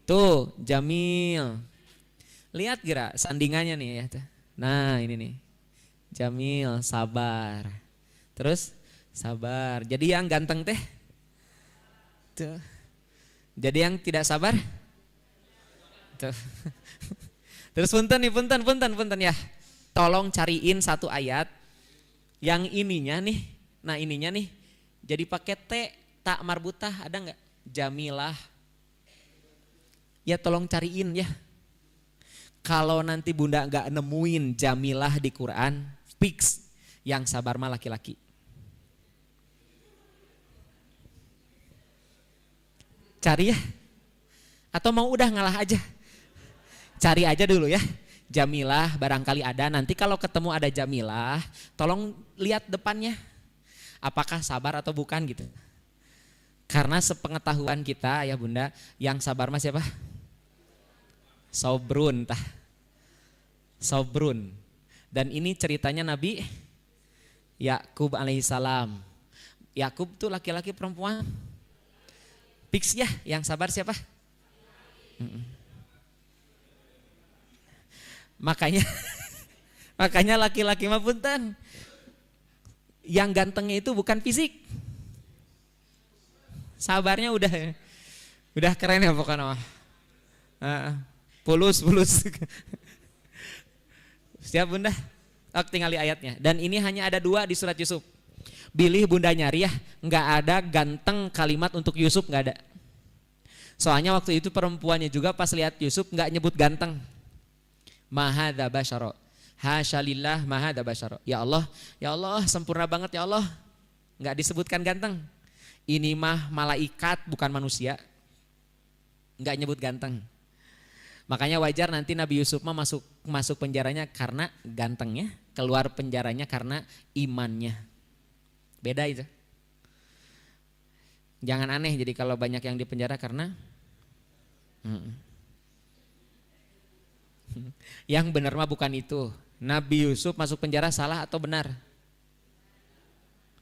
S1: Tuh Jamil. Lihat kira sandingannya nih ya. Nah, ini nih. Jamil, sabar. Terus sabar. Jadi yang ganteng teh? Tuh. Jadi yang tidak sabar? Tuh. Terus punten ya. Tolong cariin 1 ayat yang ininya nih. Nah, ininya nih jadi pakai T, tak marbutah, ada enggak? Jamilah. Ya tolong cariin ya. Kalau nanti bunda enggak nemuin Jamilah di Quran, fix yang sabar mah laki-laki. Cari ya. Atau mau udah ngalah aja. Cari aja dulu ya. Jamilah barangkali ada. Nanti kalau ketemu ada Jamilah, tolong lihat depannya. Apakah sabar atau bukan gitu. Karena sepengetahuan kita ya bunda, yang sabar mah siapa? Sobrun tah. Sobrun. Dan ini ceritanya Nabi Yakub alaihissalam. Yakub tuh laki-laki perempuan? Fix ya, yang sabar siapa? Makanya laki-laki mah punten. Yang gantengnya itu bukan fisik. Sabarnya udah keren ya pokoknya. Pulus. Siap bunda? Tinggal di ayatnya. Dan ini hanya ada 2 di surat Yusuf. Bilih bunda nyari ya, nggak ada ganteng kalimat untuk Yusuf, nggak ada. Soalnya waktu itu perempuannya juga pas lihat Yusuf nggak nyebut ganteng. Mahadza basyara. Hasyalillah mahadza basyara. Ya Allah sempurna banget ya Allah. Nggak disebutkan ganteng. Ini mah malaikat bukan manusia. Nggak nyebut ganteng. Makanya wajar nanti Nabi Yusuf mah masuk penjaranya karena gantengnya, keluar penjaranya karena imannya. Beda itu. Jangan aneh jadi kalau banyak yang di penjara karena yang benar mah bukan itu. Nabi Yusuf masuk penjara salah atau benar?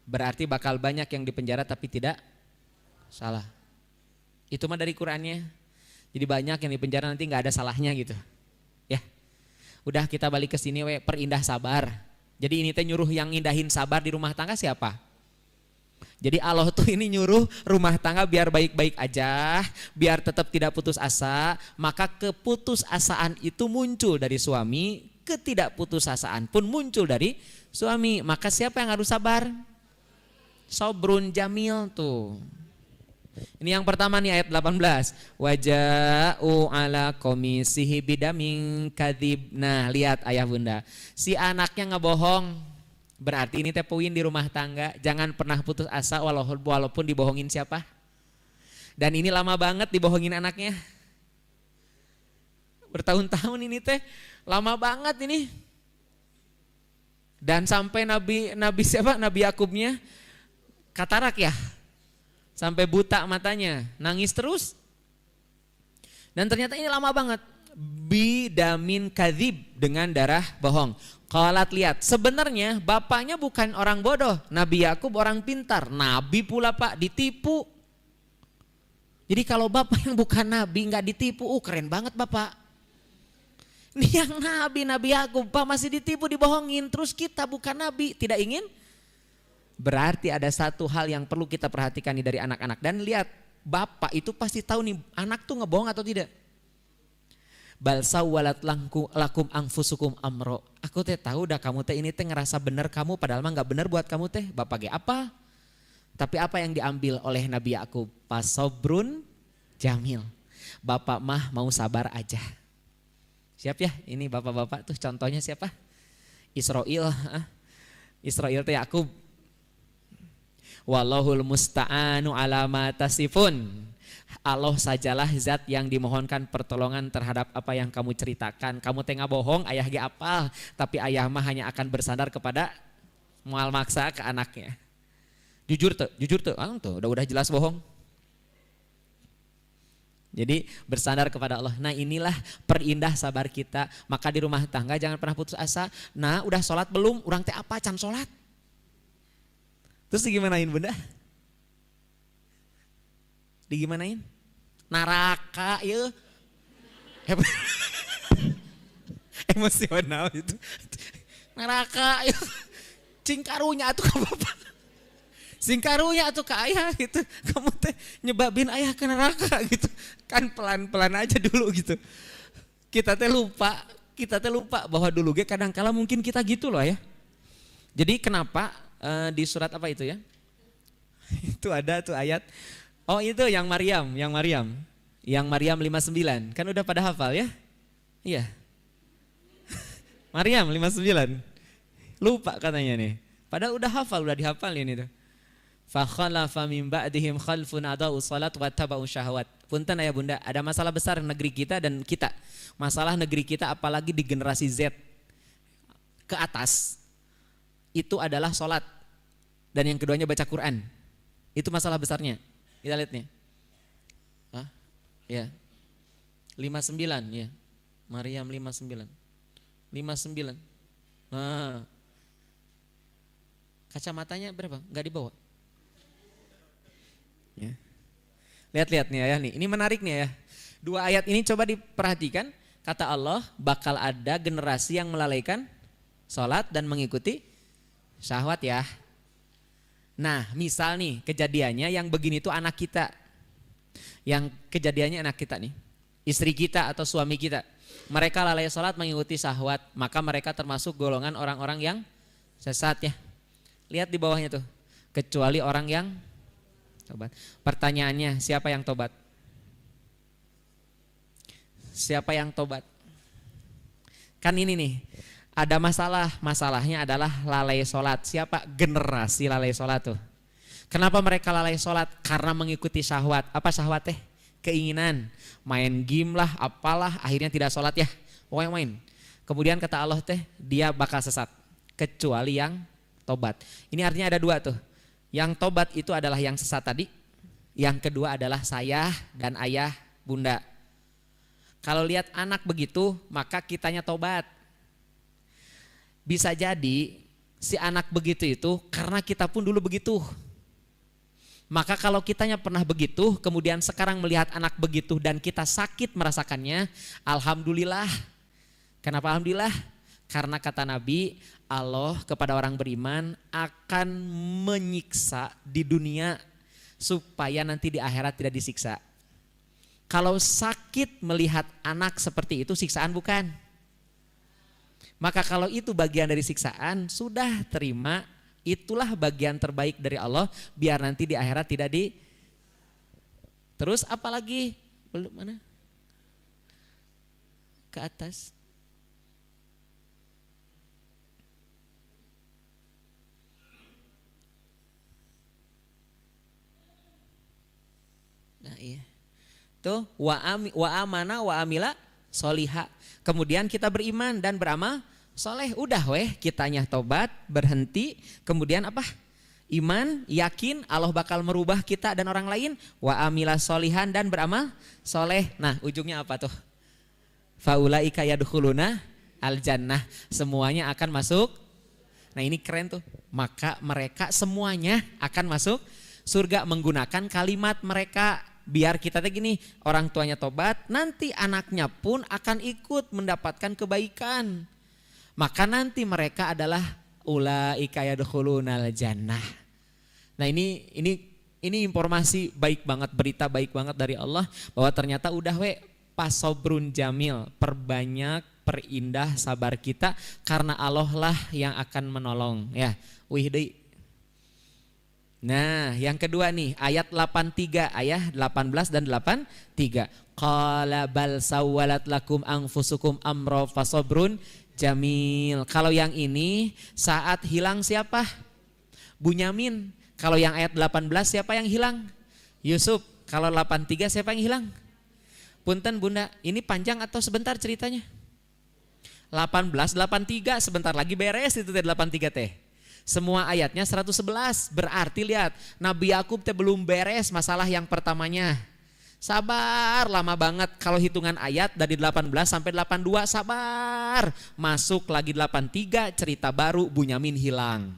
S1: Berarti bakal banyak yang di penjara tapi tidak salah. Itu mah dari Qur'annya. Jadi banyak yang di penjara nanti nggak ada salahnya gitu. Ya. Udah kita balik ke sini perindah sabar. Jadi ini teh nyuruh yang ngindahin sabar di rumah tangga siapa? Jadi Allah tuh ini nyuruh rumah tangga biar baik-baik aja, biar tetap tidak putus asa. Maka keputusasaan itu muncul dari suami, ketidakputusasaan pun muncul dari suami. Maka siapa yang harus sabar? Sobrun jamil tuh. Ini yang pertama nih ayat 18. Waja'u ala komisihi bidamin kadhib. Nah, lihat ayah bunda. Si anaknya ngebohong. Berarti ini teh poin di rumah tangga. Jangan pernah putus asa walaupun dibohongin siapa. Dan ini lama banget dibohongin anaknya. Bertahun-tahun ini teh lama banget ini. Dan sampai Nabi Yakubnya katarak ya. Sampai buta matanya, nangis terus. Dan ternyata ini lama banget. Bidamin kadhib, dengan darah bohong. Qalat, lihat, sebenarnya bapaknya bukan orang bodoh. Nabi Yakub orang pintar. Nabi pula Pak, ditipu. Jadi kalau bapak yang bukan nabi nggak ditipu, keren banget bapak. Ini yang Nabi Yakub Pak masih ditipu, dibohongin. Terus kita bukan nabi, tidak ingin. Berarti ada satu hal yang perlu kita perhatikan nih dari anak-anak. Dan lihat, bapak itu pasti tahu nih anak tuh ngebohong atau tidak. Bal sawwalat lakum anfusukum amro. Aku teh tahu dah kamu teh ini teh ngerasa benar kamu padahal mah enggak benar buat kamu teh. Bapak ge apa? Tapi apa yang diambil oleh Nabi Yakub? Pasobrun jamil. Bapak mah mau sabar aja. Siap ya? Ini bapak-bapak tuh contohnya siapa? Israil teh Yakub. Wallahul musta'anu ala ma tasifun. Allah sajalah zat yang dimohonkan pertolongan terhadap apa yang kamu ceritakan. Kamu tengah bohong, ayah ge apal, tapi ayah mah hanya akan bersandar kepada mual maksa ke anaknya. Jujur tuh, udah jelas bohong. Jadi bersandar kepada Allah. Nah inilah perindah sabar kita. Maka di rumah tangga jangan pernah putus asa. Nah udah sholat belum? Urang teh apa can sholat? Terus digimanain bunda? Digimanain? Naraka ya. Emosional itu. Naraka ya. Cingkarunya atuh ke bapak. Singkarunya atuh ke ayah gitu. Kamu teh nyebabin ayah ke neraka gitu. Kan pelan-pelan aja dulu gitu. Kita teh lupa bahwa dulu ge kadang-kala mungkin kita gitu loh ya. Jadi kenapa di surat apa itu ya? Itu ada tuh ayat. Oh itu yang Maryam 59. Kan udah pada hafal ya? Iya. Maryam 59. Lupa katanya nih. Padahal udah hafal, udah dihafalin itu. Fa khalafa min ba'dihim khalfun adaa'us shalat wa taba'us syahwat. Punten ayah bunda, ada masalah besar negeri kita dan kita. Masalah negeri kita apalagi di generasi Z ke atas. Itu adalah sholat dan yang keduanya baca Quran. Itu masalah besarnya. Kita lihat nih. Ya. 59 ya. Maryam 59. Nah. Kacamatanya berapa? Enggak dibawa. Ya. Lihat-lihat nih ya nih. Ini menarik nih ya. Dua ayat ini coba diperhatikan. Kata Allah, bakal ada generasi yang melalaikan sholat dan mengikuti syahwat ya. Nah misal nih kejadiannya yang begini tuh anak kita. Yang kejadiannya anak kita nih. Istri kita atau suami kita. Mereka lalai sholat mengikuti syahwat. Maka mereka termasuk golongan orang-orang yang sesat ya. Lihat di bawahnya tuh. Kecuali orang yang tobat. Pertanyaannya siapa yang tobat? Siapa yang tobat? Kan ini nih. Ada masalahnya adalah lalai sholat. Siapa generasi lalai sholat tuh? Kenapa mereka lalai sholat? Karena mengikuti syahwat. Apa syahwat teh? Keinginan. Main game lah, apalah, akhirnya tidak sholat ya. Pokoknya main. Kemudian kata Allah teh, dia bakal sesat. Kecuali yang tobat. Ini artinya ada dua tuh. Yang tobat itu adalah yang sesat tadi. Yang kedua adalah saya dan ayah, bunda. Kalau lihat anak begitu, maka kitanya tobat. Bisa jadi si anak begitu itu karena kita pun dulu begitu. Maka kalau kitanya pernah begitu, kemudian sekarang melihat anak begitu dan kita sakit merasakannya, alhamdulillah. Kenapa alhamdulillah? Karena kata Nabi, Allah kepada orang beriman akan menyiksa di dunia supaya nanti di akhirat tidak disiksa. Kalau sakit melihat anak seperti itu siksaan bukan? Maka kalau itu bagian dari siksaan, sudah terima, itulah bagian terbaik dari Allah biar nanti di akhirat tidak di. Terus apalagi? Belum mana? Ke atas. Nah iya. Tuh wa amana wa amila soliha. Kemudian kita beriman dan beramal soleh. Udah weh, kitanya tobat, berhenti. Kemudian apa? Iman, yakin Allah bakal merubah kita dan orang lain. Wa amila solihan dan beramal soleh. Nah ujungnya apa tuh? Faulaika yadkhuluna al jannah. Semuanya akan masuk. Nah ini keren tuh. Maka mereka semuanya akan masuk surga menggunakan kalimat mereka. Biar kita teh gini, orang tuanya tobat, nanti anaknya pun akan ikut mendapatkan kebaikan. Maka nanti mereka adalah ulaika yadkhulunal jannah. Nah ini informasi baik banget, berita baik banget dari Allah bahwa ternyata udah pasobrun jamil, perbanyak, perindah sabar kita karena Allah lah yang akan menolong ya. Wih deui. Nah yang kedua nih ayat 83, ayat 18 dan 83. Qala bal sawwalat lakum anfusukum amra fasobrun jamil. Kalau yang ini saat hilang siapa? Bunyamin. Kalau yang ayat 18 siapa yang hilang? Yusuf. Kalau 83 siapa yang hilang? Punten bunda, ini panjang atau sebentar ceritanya? 83 sebentar lagi beres itu 83 teh. Semua ayatnya 111, berarti lihat Nabi Yakub teh belum beres masalah yang pertamanya. Sabar lama banget kalau hitungan ayat dari 18 sampai 82 sabar. Masuk lagi 83 cerita baru Bunyamin hilang.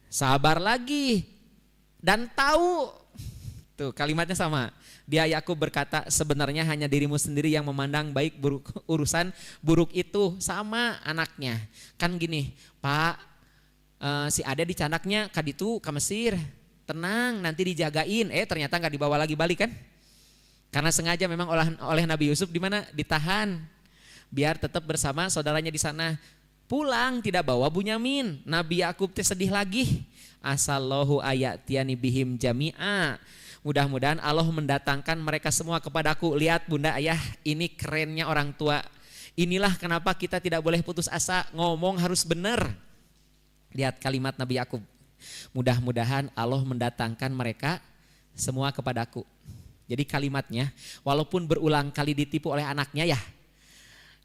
S1: Sabar lagi dan tahu. Tuh kalimatnya sama. Dia Yakub berkata sebenarnya hanya dirimu sendiri yang memandang baik urusan buruk itu sama anaknya. Kan gini, Pak si Ade dicandaknya kaditu ke Mesir. Tenang nanti dijagain. Ternyata nggak dibawa lagi balik kan? Karena sengaja memang oleh Nabi Yusuf di mana ditahan. Biar tetap bersama saudaranya di sana. Pulang tidak bawa Bunyamin. Nabi Yakub teh sedih lagi. Asallahu ayatiani bihim jami'a. Mudah-mudahan Allah mendatangkan mereka semua kepadaku. Lihat bunda ayah, ini kerennya orang tua. Inilah kenapa kita tidak boleh putus asa, ngomong harus benar. Lihat kalimat Nabi Yakub. Mudah-mudahan Allah mendatangkan mereka semua kepadaku. Jadi kalimatnya, walaupun berulang kali ditipu oleh anaknya ya.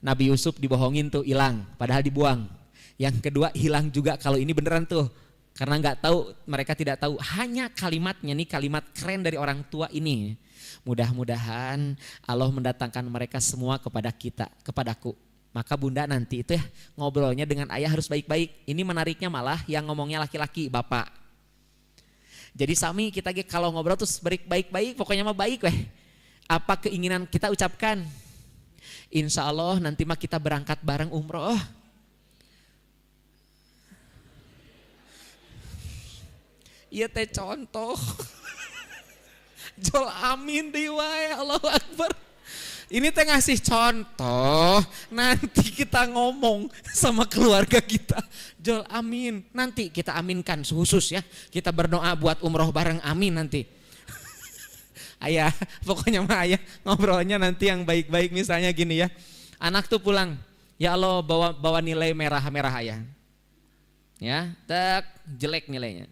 S1: Nabi Yusuf dibohongin tuh hilang, padahal dibuang. Yang kedua hilang juga kalau ini beneran tuh. Karena nggak tahu, mereka tidak tahu. Hanya kalimatnya nih, kalimat keren dari orang tua ini. Mudah-mudahan Allah mendatangkan mereka semua kepada kita, kepadaku. Maka bunda nanti itu ya ngobrolnya dengan ayah harus baik-baik. Ini menariknya malah yang ngomongnya laki-laki, bapak. Jadi sami kita kalau ngobrol terus baik-baik, pokoknya mah baik weh. Apa keinginan kita ucapkan? Insya Allah nanti mah kita berangkat bareng umroh. Iya teh contoh. Jol amin deh wae, Allahu Akbar. Ini teh ngasih contoh, nanti kita ngomong sama keluarga kita. Jol amin, nanti kita aminkan khusus ya. Kita berdoa buat umroh bareng amin nanti. Ayah, pokoknya mah ayah ngobrolnya nanti yang baik-baik misalnya gini ya. Anak tuh pulang, ya Allah bawa nilai merah-merah ayah. Ya, jelek nilainya.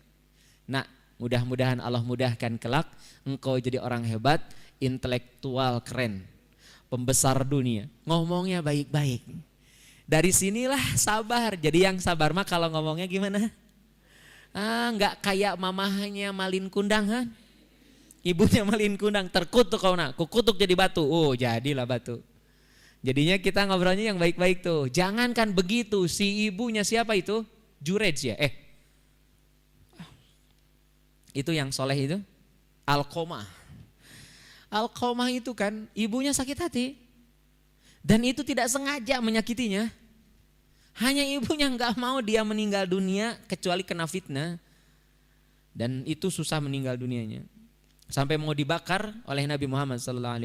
S1: Nah, mudah-mudahan Allah mudahkan kelak engkau jadi orang hebat, intelektual keren, pembesar dunia. Ngomongnya baik-baik. Dari sinilah sabar. Jadi yang sabar mah kalau ngomongnya gimana? Nggak kayak mamahnya malin kundang kan? Ibunya malin kundang, terkutuk kau nak, kukutuk jadi batu. Oh jadilah batu. Jadinya kita ngobrolnya yang baik-baik tuh. Jangankan begitu, si ibunya siapa itu? Jurej ya? Itu yang soleh itu Alqomah. Alqomah itu kan ibunya sakit hati. Dan itu tidak sengaja menyakitinya. Hanya ibunya nggak mau dia meninggal dunia kecuali kena fitnah. Dan itu susah meninggal dunianya. Sampai mau dibakar oleh Nabi Muhammad SAW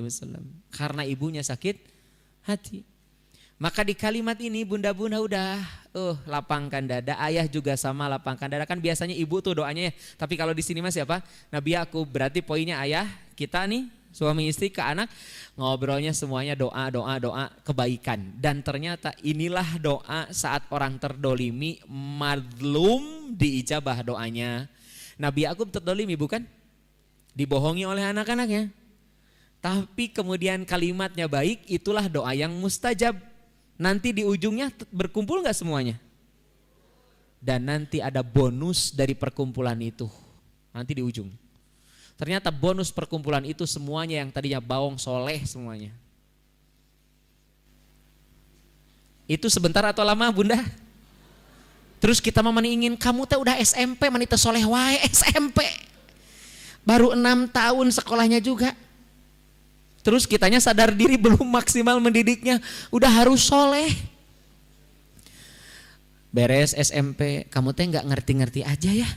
S1: karena ibunya sakit hati. Maka di kalimat ini bunda-bunda udah lapangkan dada, ayah juga sama lapangkan dada. Kan biasanya ibu tuh doanya ya. Tapi kalau di sini mas siapa? Nabi Yakub. Berarti poinnya ayah, kita nih suami istri ke anak ngobrolnya semuanya doa kebaikan. Dan ternyata inilah doa saat orang terdolimi, madlum, diijabah doanya. Nabi Yakub terdolimi bukan? Dibohongi oleh anak-anaknya. Tapi kemudian kalimatnya baik, itulah doa yang mustajab. Nanti di ujungnya berkumpul gak semuanya? Dan nanti ada bonus dari perkumpulan itu. Nanti di ujung. Ternyata bonus perkumpulan itu semuanya yang tadinya bawang soleh semuanya. Itu sebentar atau lama bunda? Terus kita mama ingin kamu teh udah SMP manita soleh wae SMP. Baru 6 tahun sekolahnya juga. Terus kitanya sadar diri belum maksimal mendidiknya, udah harus soleh. Beres SMP, kamu teh nggak ngerti-ngerti aja ya.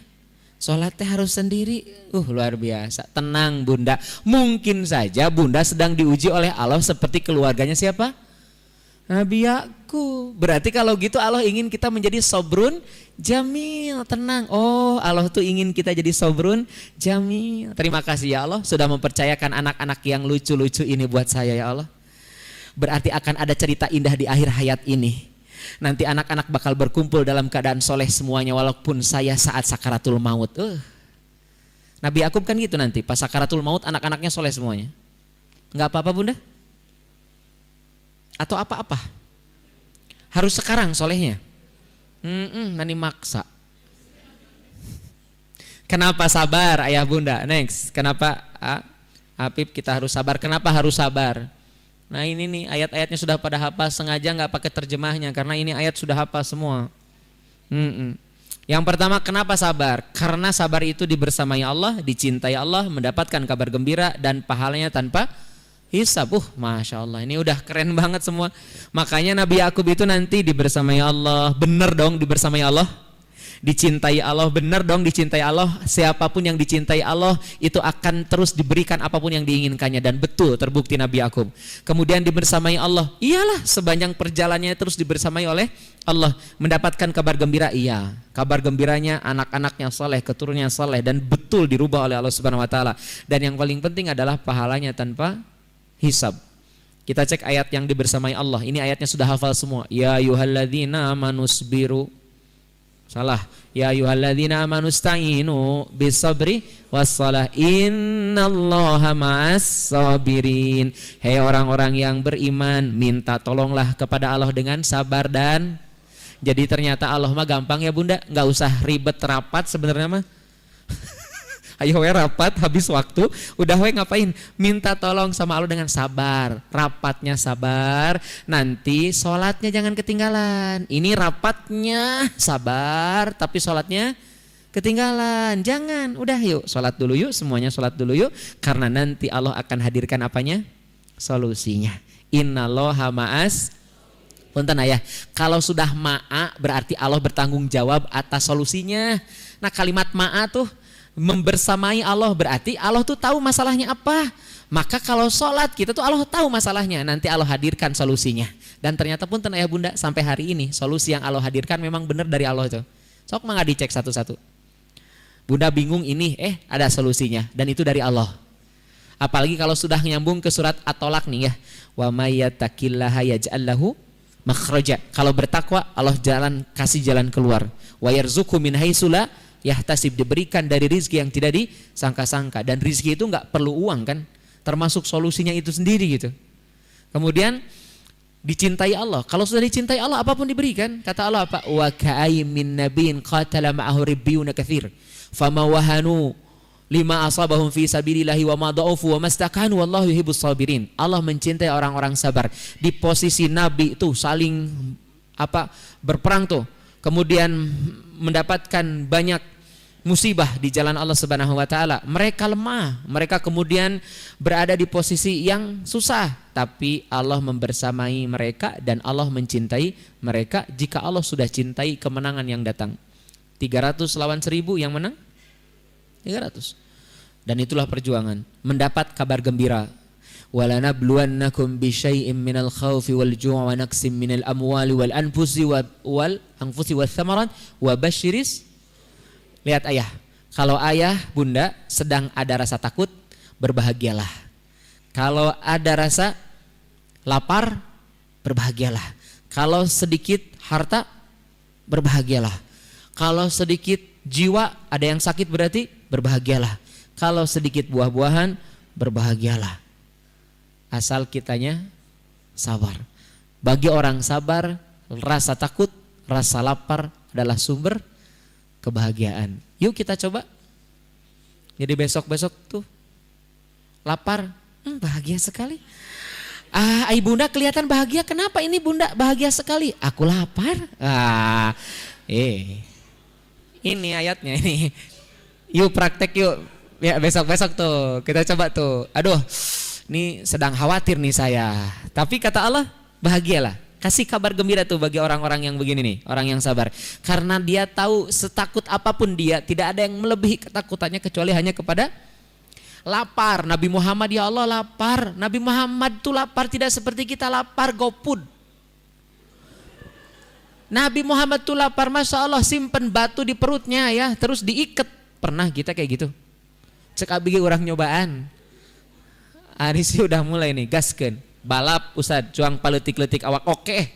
S1: Sholat teh harus sendiri. Luar biasa. Tenang bunda. Mungkin saja bunda sedang diuji oleh Allah seperti keluarganya siapa? Nabi Yakub. Berarti kalau gitu Allah ingin kita menjadi sobrun jamil, tenang. Oh, Allah tuh ingin kita jadi sobrun jamil. Terima kasih ya Allah sudah mempercayakan anak-anak yang lucu-lucu ini buat saya ya Allah. Berarti akan ada cerita indah di akhir hayat ini. Nanti anak-anak bakal berkumpul dalam keadaan soleh semuanya walaupun saya saat sakaratul maut. Nabi Yakub kan gitu nanti pas sakaratul maut anak-anaknya soleh semuanya. Enggak apa-apa bunda? Atau apa-apa? Harus sekarang solehnya? Nani maksa. Kenapa sabar ayah bunda? Next, kenapa Apip kita harus sabar? Kenapa harus sabar? Nah ini nih ayat-ayatnya sudah pada hafal, sengaja nggak pakai terjemahnya karena ini ayat sudah hafal semua. Yang pertama kenapa sabar? Karena sabar itu dibersamai Allah, dicintai Allah, mendapatkan kabar gembira dan pahalanya tanpa hisab. Masya Allah ini udah keren banget semua. Makanya Nabi Yakub itu nanti dibersamai Allah. Bener dong dibersamai Allah. Dicintai Allah, bener dong dicintai Allah. Siapapun yang dicintai Allah itu akan terus diberikan apapun yang diinginkannya. Dan betul terbukti Nabi Yakub. Kemudian dibersamai Allah. Iyalah sepanjang perjalanannya terus dibersamai oleh Allah. Mendapatkan kabar gembira, iya. Kabar gembiranya anak-anaknya soleh, keturunannya soleh. Dan betul dirubah oleh Allah Subhanahu Wa Taala. Dan yang paling penting adalah pahalanya tanpa hisab. Kita cek ayat yang dibersamai Allah. Ini ayatnya sudah hafal semua. Ya ayyuhalladzina amanu sabiru. Salah. Ya ayyuhalladzina amanu sta'inu bisabri wassalah. Innallaha ma'as sabirin. Hei orang-orang yang beriman, minta tolonglah kepada Allah dengan sabar dan jadi ternyata Allah mah gampang ya bunda, nggak usah ribet rapat sebenarnya mah. Ayo we rapat habis waktu, udah we ngapain? Minta tolong sama Allah dengan sabar. Rapatnya sabar, nanti sholatnya jangan ketinggalan. Ini rapatnya sabar, tapi sholatnya ketinggalan. Jangan, udah yuk sholat dulu yuk, semuanya sholat dulu yuk. Karena nanti Allah akan hadirkan apanya? Solusinya. Innallaha ma'as. Punten ayah, kalau sudah ma'a berarti Allah bertanggung jawab atas solusinya. Nah kalimat ma'a tuh membersamai Allah berarti Allah tuh tahu masalahnya apa. Maka kalau sholat kita tuh Allah tahu masalahnya, nanti Allah hadirkan solusinya. Dan ternyata pun ayah bunda sampai hari ini solusi yang Allah hadirkan memang benar dari Allah itu. Sok mah nggak dicek satu-satu. Bunda bingung ini, ada solusinya dan itu dari Allah. Apalagi kalau sudah nyambung ke surat At-Tolak nih ya. Wa may yattaqillaha yaj'al lahu makhraja. Kalau bertakwa Allah kasih jalan keluar. Wa yarzuqhu min haitsu la yahtasib, diberikan dari rizki yang tidak disangka-sangka. Dan rizki itu nggak perlu uang kan, termasuk solusinya itu sendiri gitu. Kemudian dicintai Allah. Kalau sudah dicintai Allah apapun diberikan. Kata Allah apa? Wa ka'ayyin min nabiyyin qatala ma'ahu ribbiyun katsir fama wahanu lima asabahum fi sabilillahi wa ma dha'ufu wa mastakanu wallahu yuhibbus sabirin. Allah mencintai orang-orang sabar. Di posisi nabi itu saling berperang tuh. Kemudian mendapatkan banyak musibah di jalan Allah Subhanahu wa taala. Mereka lemah, mereka kemudian berada di posisi yang susah, tapi Allah membersamai mereka dan Allah mencintai mereka. Jika Allah sudah cintai, kemenangan yang datang. 300 lawan 1000 yang menang 300. Dan itulah perjuangan, mendapat kabar gembira. وَلَنَبْلُوَنَّكُمْ بِشَيْءٍ مِّنَ الْخَوْفِ وَالْجُوعِ وَنَقْصٍ مِّنَ الْأَمْوَالِ وَالْأَنفُسِ وَالثَّمَرَاتِ وَبَشِّرِ. Lihat ayah, kalau ayah bunda sedang ada rasa takut, berbahagialah. Kalau ada rasa lapar, berbahagialah. Kalau sedikit harta, berbahagialah. Kalau sedikit jiwa, ada yang sakit berarti berbahagialah. Kalau sedikit buah-buahan, berbahagialah. Asal kitanya sabar. Bagi orang sabar, rasa takut, rasa lapar adalah sumber kebahagiaan. Yuk kita coba. Jadi besok-besok tuh lapar, bahagia sekali. Bunda kelihatan bahagia. Kenapa ini bunda bahagia sekali? Aku lapar. Ini ayatnya ini. Yuk praktek yuk. Ya besok-besok tuh kita coba tuh. Aduh, ini sedang khawatir nih saya. Tapi kata Allah, bahagialah. Kasih kabar gembira tuh bagi orang-orang yang begini nih, orang yang sabar. Karena dia tahu setakut apapun dia, tidak ada yang melebihi ketakutannya kecuali hanya kepada lapar. Nabi Muhammad, ya Allah lapar. Nabi Muhammad tuh lapar tidak seperti kita lapar GoFood. Nabi Muhammad tuh lapar, Masya Allah, simpen batu di perutnya ya, terus diikat. Pernah kita kayak gitu? Cek abigi orang nyobaan. Hari sih udah mulai nih, gaskeun. Balap Ustad, cuang paletik-letik awak. Oke.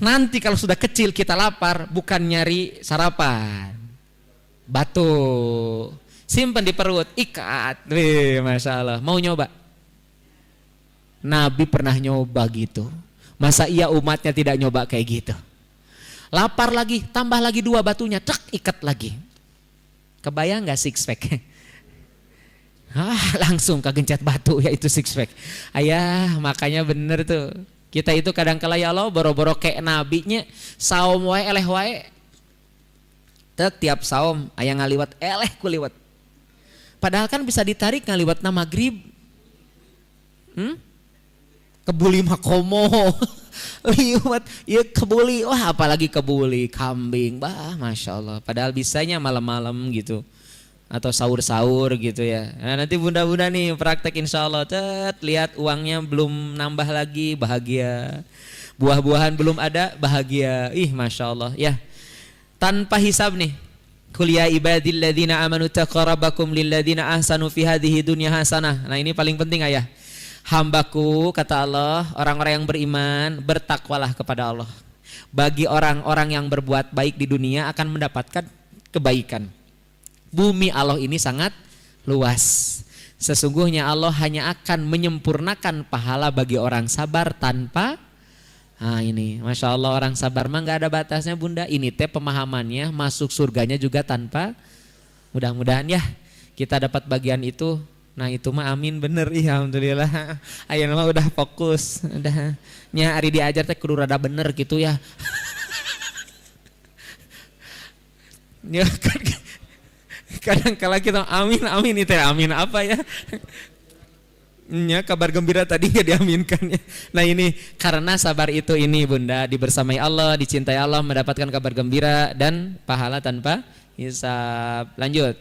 S1: Nanti kalau sudah kecil kita lapar, bukan nyari sarapan. Batu. Simpan di perut, ikat. Wih, Masya Allah. Mau nyoba? Nabi pernah nyoba gitu. Masa iya umatnya tidak nyoba kayak gitu? Lapar lagi, tambah lagi 2 batunya, cek ikat lagi. Kebayang gak six pack? Langsung kegencet batu, yaitu six pack. Ayah, makanya bener tuh. Kita itu kadang-kala ya Allah boro-boro kayak nabinya, saum wae eleh wae. Tek tiap saum aya ngaliwat eleh ku liwat. Padahal kan bisa ditarik ngaliwatna magrib. Kebuli makomo. Liwat ya kebuli, wah apalagi kebuli kambing, Masya Allah. Padahal bisanya malam-malam gitu atau sahur-sahur gitu ya. Nah, nanti bunda-bunda nih praktek insya Allah, lihat uangnya belum nambah lagi, bahagia. Buah-buahan belum ada, bahagia. Masya Allah ya. Tanpa hisab nih. Qul ya ibadil ladzina amanu taqarrabakum lil ladzina ahsanu fi hadhihi dunya hasanah. Nah ini paling penting ayah. Hambaku, kata Allah, orang-orang yang beriman, bertakwalah kepada Allah. Bagi orang-orang yang berbuat baik di dunia akan mendapatkan kebaikan. Bumi Allah ini sangat luas. Sesungguhnya Allah hanya akan menyempurnakan pahala bagi orang sabar tanpa ini, Masya Allah, orang sabar mah gak ada batasnya bunda. Ini teh pemahamannya, masuk surganya juga tanpa. Mudah-mudahan ya kita dapat bagian itu. Nah itu mah amin bener, alhamdulillah. Ayeuna mah udah fokus, udah nya ari diajar teh kudu rada bener gitu ya. Ya kadang-kala kita amin itu amin apa ya? Ya kabar gembira tadi nggak diaminkan ya. Nah ini karena sabar itu ini bunda, dibersamai Allah, dicintai Allah, mendapatkan kabar gembira dan pahala tanpa hisab. Lanjut.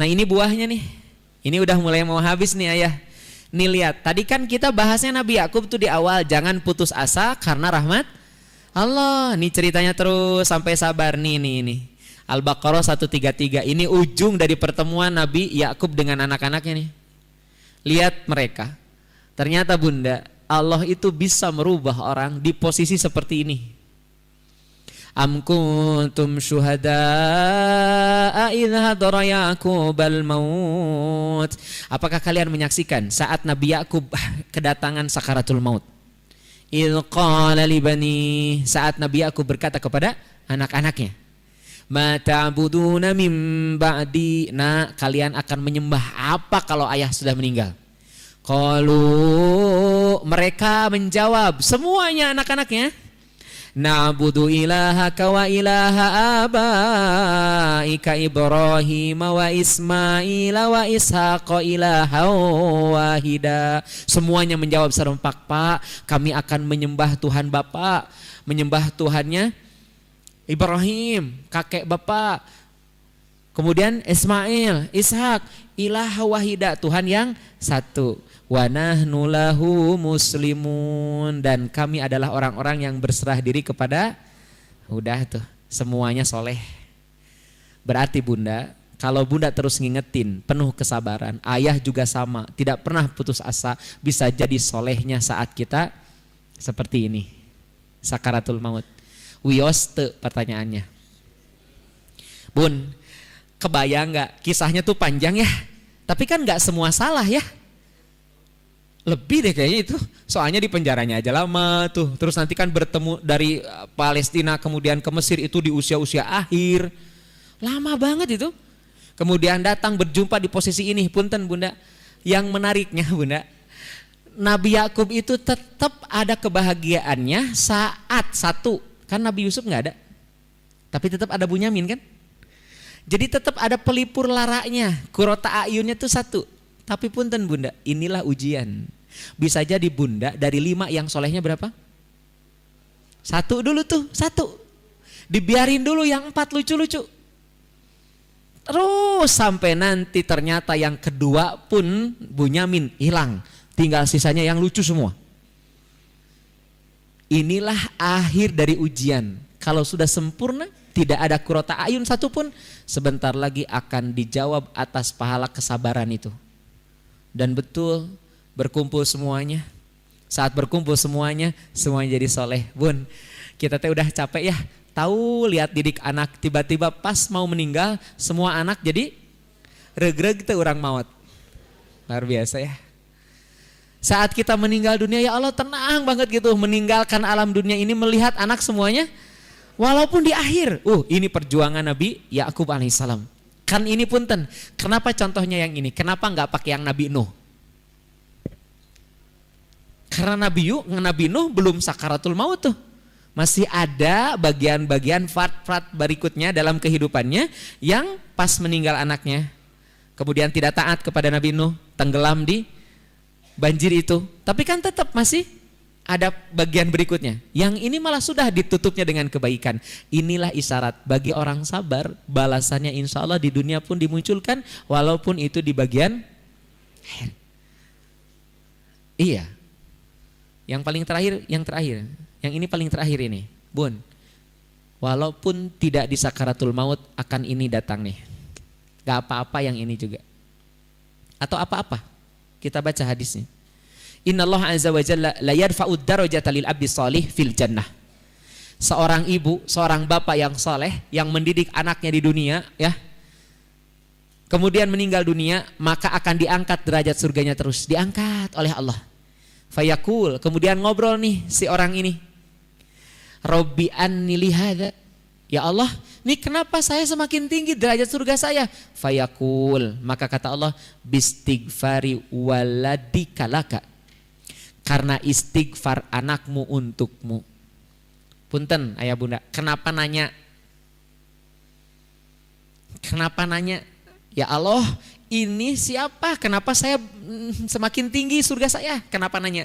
S1: Nah ini buahnya nih. Ini udah mulai mau habis nih ayah. Nih lihat, tadi kan kita bahasnya Nabi Yakub tuh di awal, jangan putus asa karena rahmat Allah. Nih ceritanya terus sampai sabar nih. Al-Baqarah 133. Ini ujung dari pertemuan Nabi Yakub dengan anak-anaknya nih. Lihat mereka. Ternyata bunda, Allah itu bisa merubah orang di posisi seperti ini. Am kuntum syuhada'a idh hadara Yaqubal maut. Apakah kalian menyaksikan saat Nabi Yakub kedatangan sakaratul maut? Idh qala li bani, saat Nabi Yakub berkata kepada anak-anaknya, ma ta'buduna min ba'di, nah kalian akan menyembah apa kalau ayah sudah meninggal? Qalu, mereka menjawab semuanya anak-anaknya, na'budu ilahaka wa ilaha abaika Ibrahim wa Ismail wa Ishaq ilaha wahida. Semuanya menjawab serempak, Pak, kami akan menyembah Tuhan Bapak, menyembah Tuhannya Ibrahim, kakek Bapak, kemudian Ismail, Ishak, ilaha wahida, Tuhan yang satu. Wa nahnu lahu muslimun, dan kami adalah orang-orang yang berserah diri kepada, udah tuh, semuanya soleh. Berarti Bunda, kalau Bunda terus ngingetin, penuh kesabaran, ayah juga sama, tidak pernah putus asa, bisa jadi solehnya saat kita seperti ini, sakaratul maut. Wiyoste pertanyaannya. Bun, kebayang gak kisahnya tuh panjang ya, tapi kan gak semua salah ya. Lebih deh kayaknya itu, soalnya di penjaranya aja lama tuh. Terus nanti kan bertemu dari Palestina kemudian ke Mesir itu di usia-usia akhir. Lama banget itu. Kemudian datang berjumpa di posisi ini. Punten Bunda, yang menariknya Bunda, Nabi Yakub itu tetap ada kebahagiaannya saat satu, kan Nabi Yusuf gak ada, tapi tetap ada Bunyamin kan. Jadi tetap ada pelipur laraknya, kurota ayunnya tuh satu. Tapi punten Bunda, inilah ujian. Bisa jadi Bunda dari 5 yang solehnya berapa? 1 dulu tuh, 1. Dibiarin dulu yang 4 lucu-lucu. Terus sampai nanti ternyata yang kedua pun Bunyamin hilang. Tinggal sisanya yang lucu semua. Inilah akhir dari ujian. Kalau sudah sempurna, tidak ada kurota ayun satupun, sebentar lagi akan dijawab atas pahala kesabaran itu. Dan betul berkumpul semuanya. Saat berkumpul semuanya jadi soleh. Bun, kita teh udah capek ya. Tahu lihat didik anak, tiba-tiba pas mau meninggal semua anak jadi regreg teh urang maut. Luar biasa ya. Saat kita meninggal dunia, ya Allah tenang banget gitu, meninggalkan alam dunia ini melihat anak semuanya. Walaupun di akhir, ini perjuangan Nabi Yakub alaihissalam. Kan ini punten, kenapa contohnya yang ini? Kenapa nggak pakai yang Nabi Nuh? Karena Nabi Nuh belum sakaratul maut tuh. Masih ada bagian-bagian fart-fart berikutnya dalam kehidupannya yang pas meninggal anaknya. Kemudian tidak taat kepada Nabi Nuh, tenggelam di banjir itu. Tapi kan tetap masih ada bagian berikutnya. Yang ini malah sudah ditutupnya dengan kebaikan. Inilah isyarat bagi orang sabar, balasannya insya Allah di dunia pun dimunculkan, walaupun itu di bagian akhir. Iya. Yang paling terakhir, yang ini paling terakhir ini, Bun. Walaupun tidak di sakaratul maut akan ini datang nih. Gak apa-apa yang ini juga. Atau apa-apa. Kita baca hadisnya. Innallaha azza wa jalla la yarfa'ud darajata lil abdi shalih fil jannah. Seorang ibu, seorang bapak yang saleh yang mendidik anaknya di dunia ya. Kemudian meninggal dunia, maka akan diangkat derajat surganya terus, diangkat oleh Allah. Fayaqul, kemudian ngobrol nih si orang ini. Rabbi anni li hadza. Ya Allah, nih kenapa saya semakin tinggi derajat surga saya? Fayaqul, maka kata Allah, bistighfari waladika laka. Karena istighfar anakmu untukmu. Punten ayah bunda, kenapa nanya? Kenapa nanya? Ya Allah, ini siapa? Kenapa saya semakin tinggi surga saya? Kenapa nanya?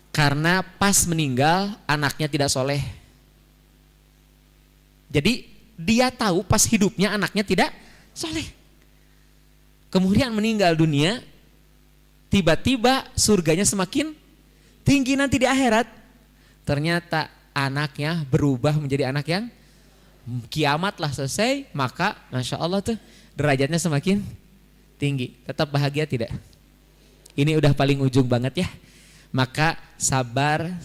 S1: Karena pas meninggal anaknya tidak soleh. Jadi dia tahu pas hidupnya anaknya tidak soleh. Kemudian meninggal dunia, tiba-tiba surganya semakin tinggi nanti di akhirat. Ternyata anaknya berubah menjadi anak yang kiamat lah selesai, maka Masya Allah tuh derajatnya semakin tinggi. Tetap bahagia tidak? Ini udah paling ujung banget ya. Maka sabar,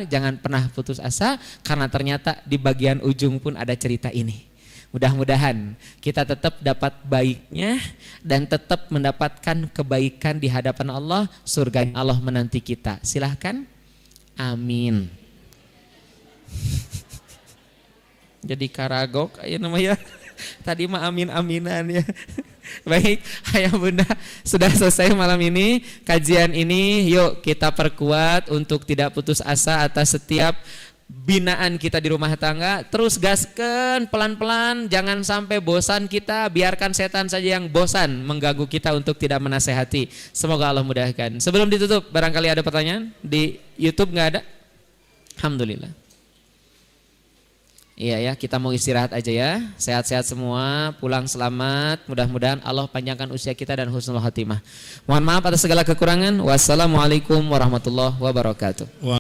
S1: jangan pernah putus asa, karena ternyata di bagian ujung pun ada cerita ini. Mudah-mudahan kita tetap dapat baiknya dan tetap mendapatkan kebaikan di hadapan Allah, surga Allah menanti kita. Silahkan, amin. Jadi karagok aja namanya. Tadi mah amin-aminan ya. Baik, ayah bunda, sudah selesai malam ini kajian ini. Yuk kita perkuat untuk tidak putus asa atas setiap binaan kita di rumah tangga, terus gaskan pelan-pelan, jangan sampai bosan kita, biarkan setan saja yang bosan mengganggu kita untuk tidak menasehati. Semoga Allah mudahkan. Sebelum ditutup, barangkali ada pertanyaan di YouTube, nggak ada? Alhamdulillah. Iya ya, kita mau istirahat aja ya. Sehat-sehat semua, pulang selamat. Mudah-mudahan Allah panjangkan usia kita dan husnul khotimah. Mohon maaf atas segala kekurangan. Wassalamualaikum warahmatullahi wabarakatuh.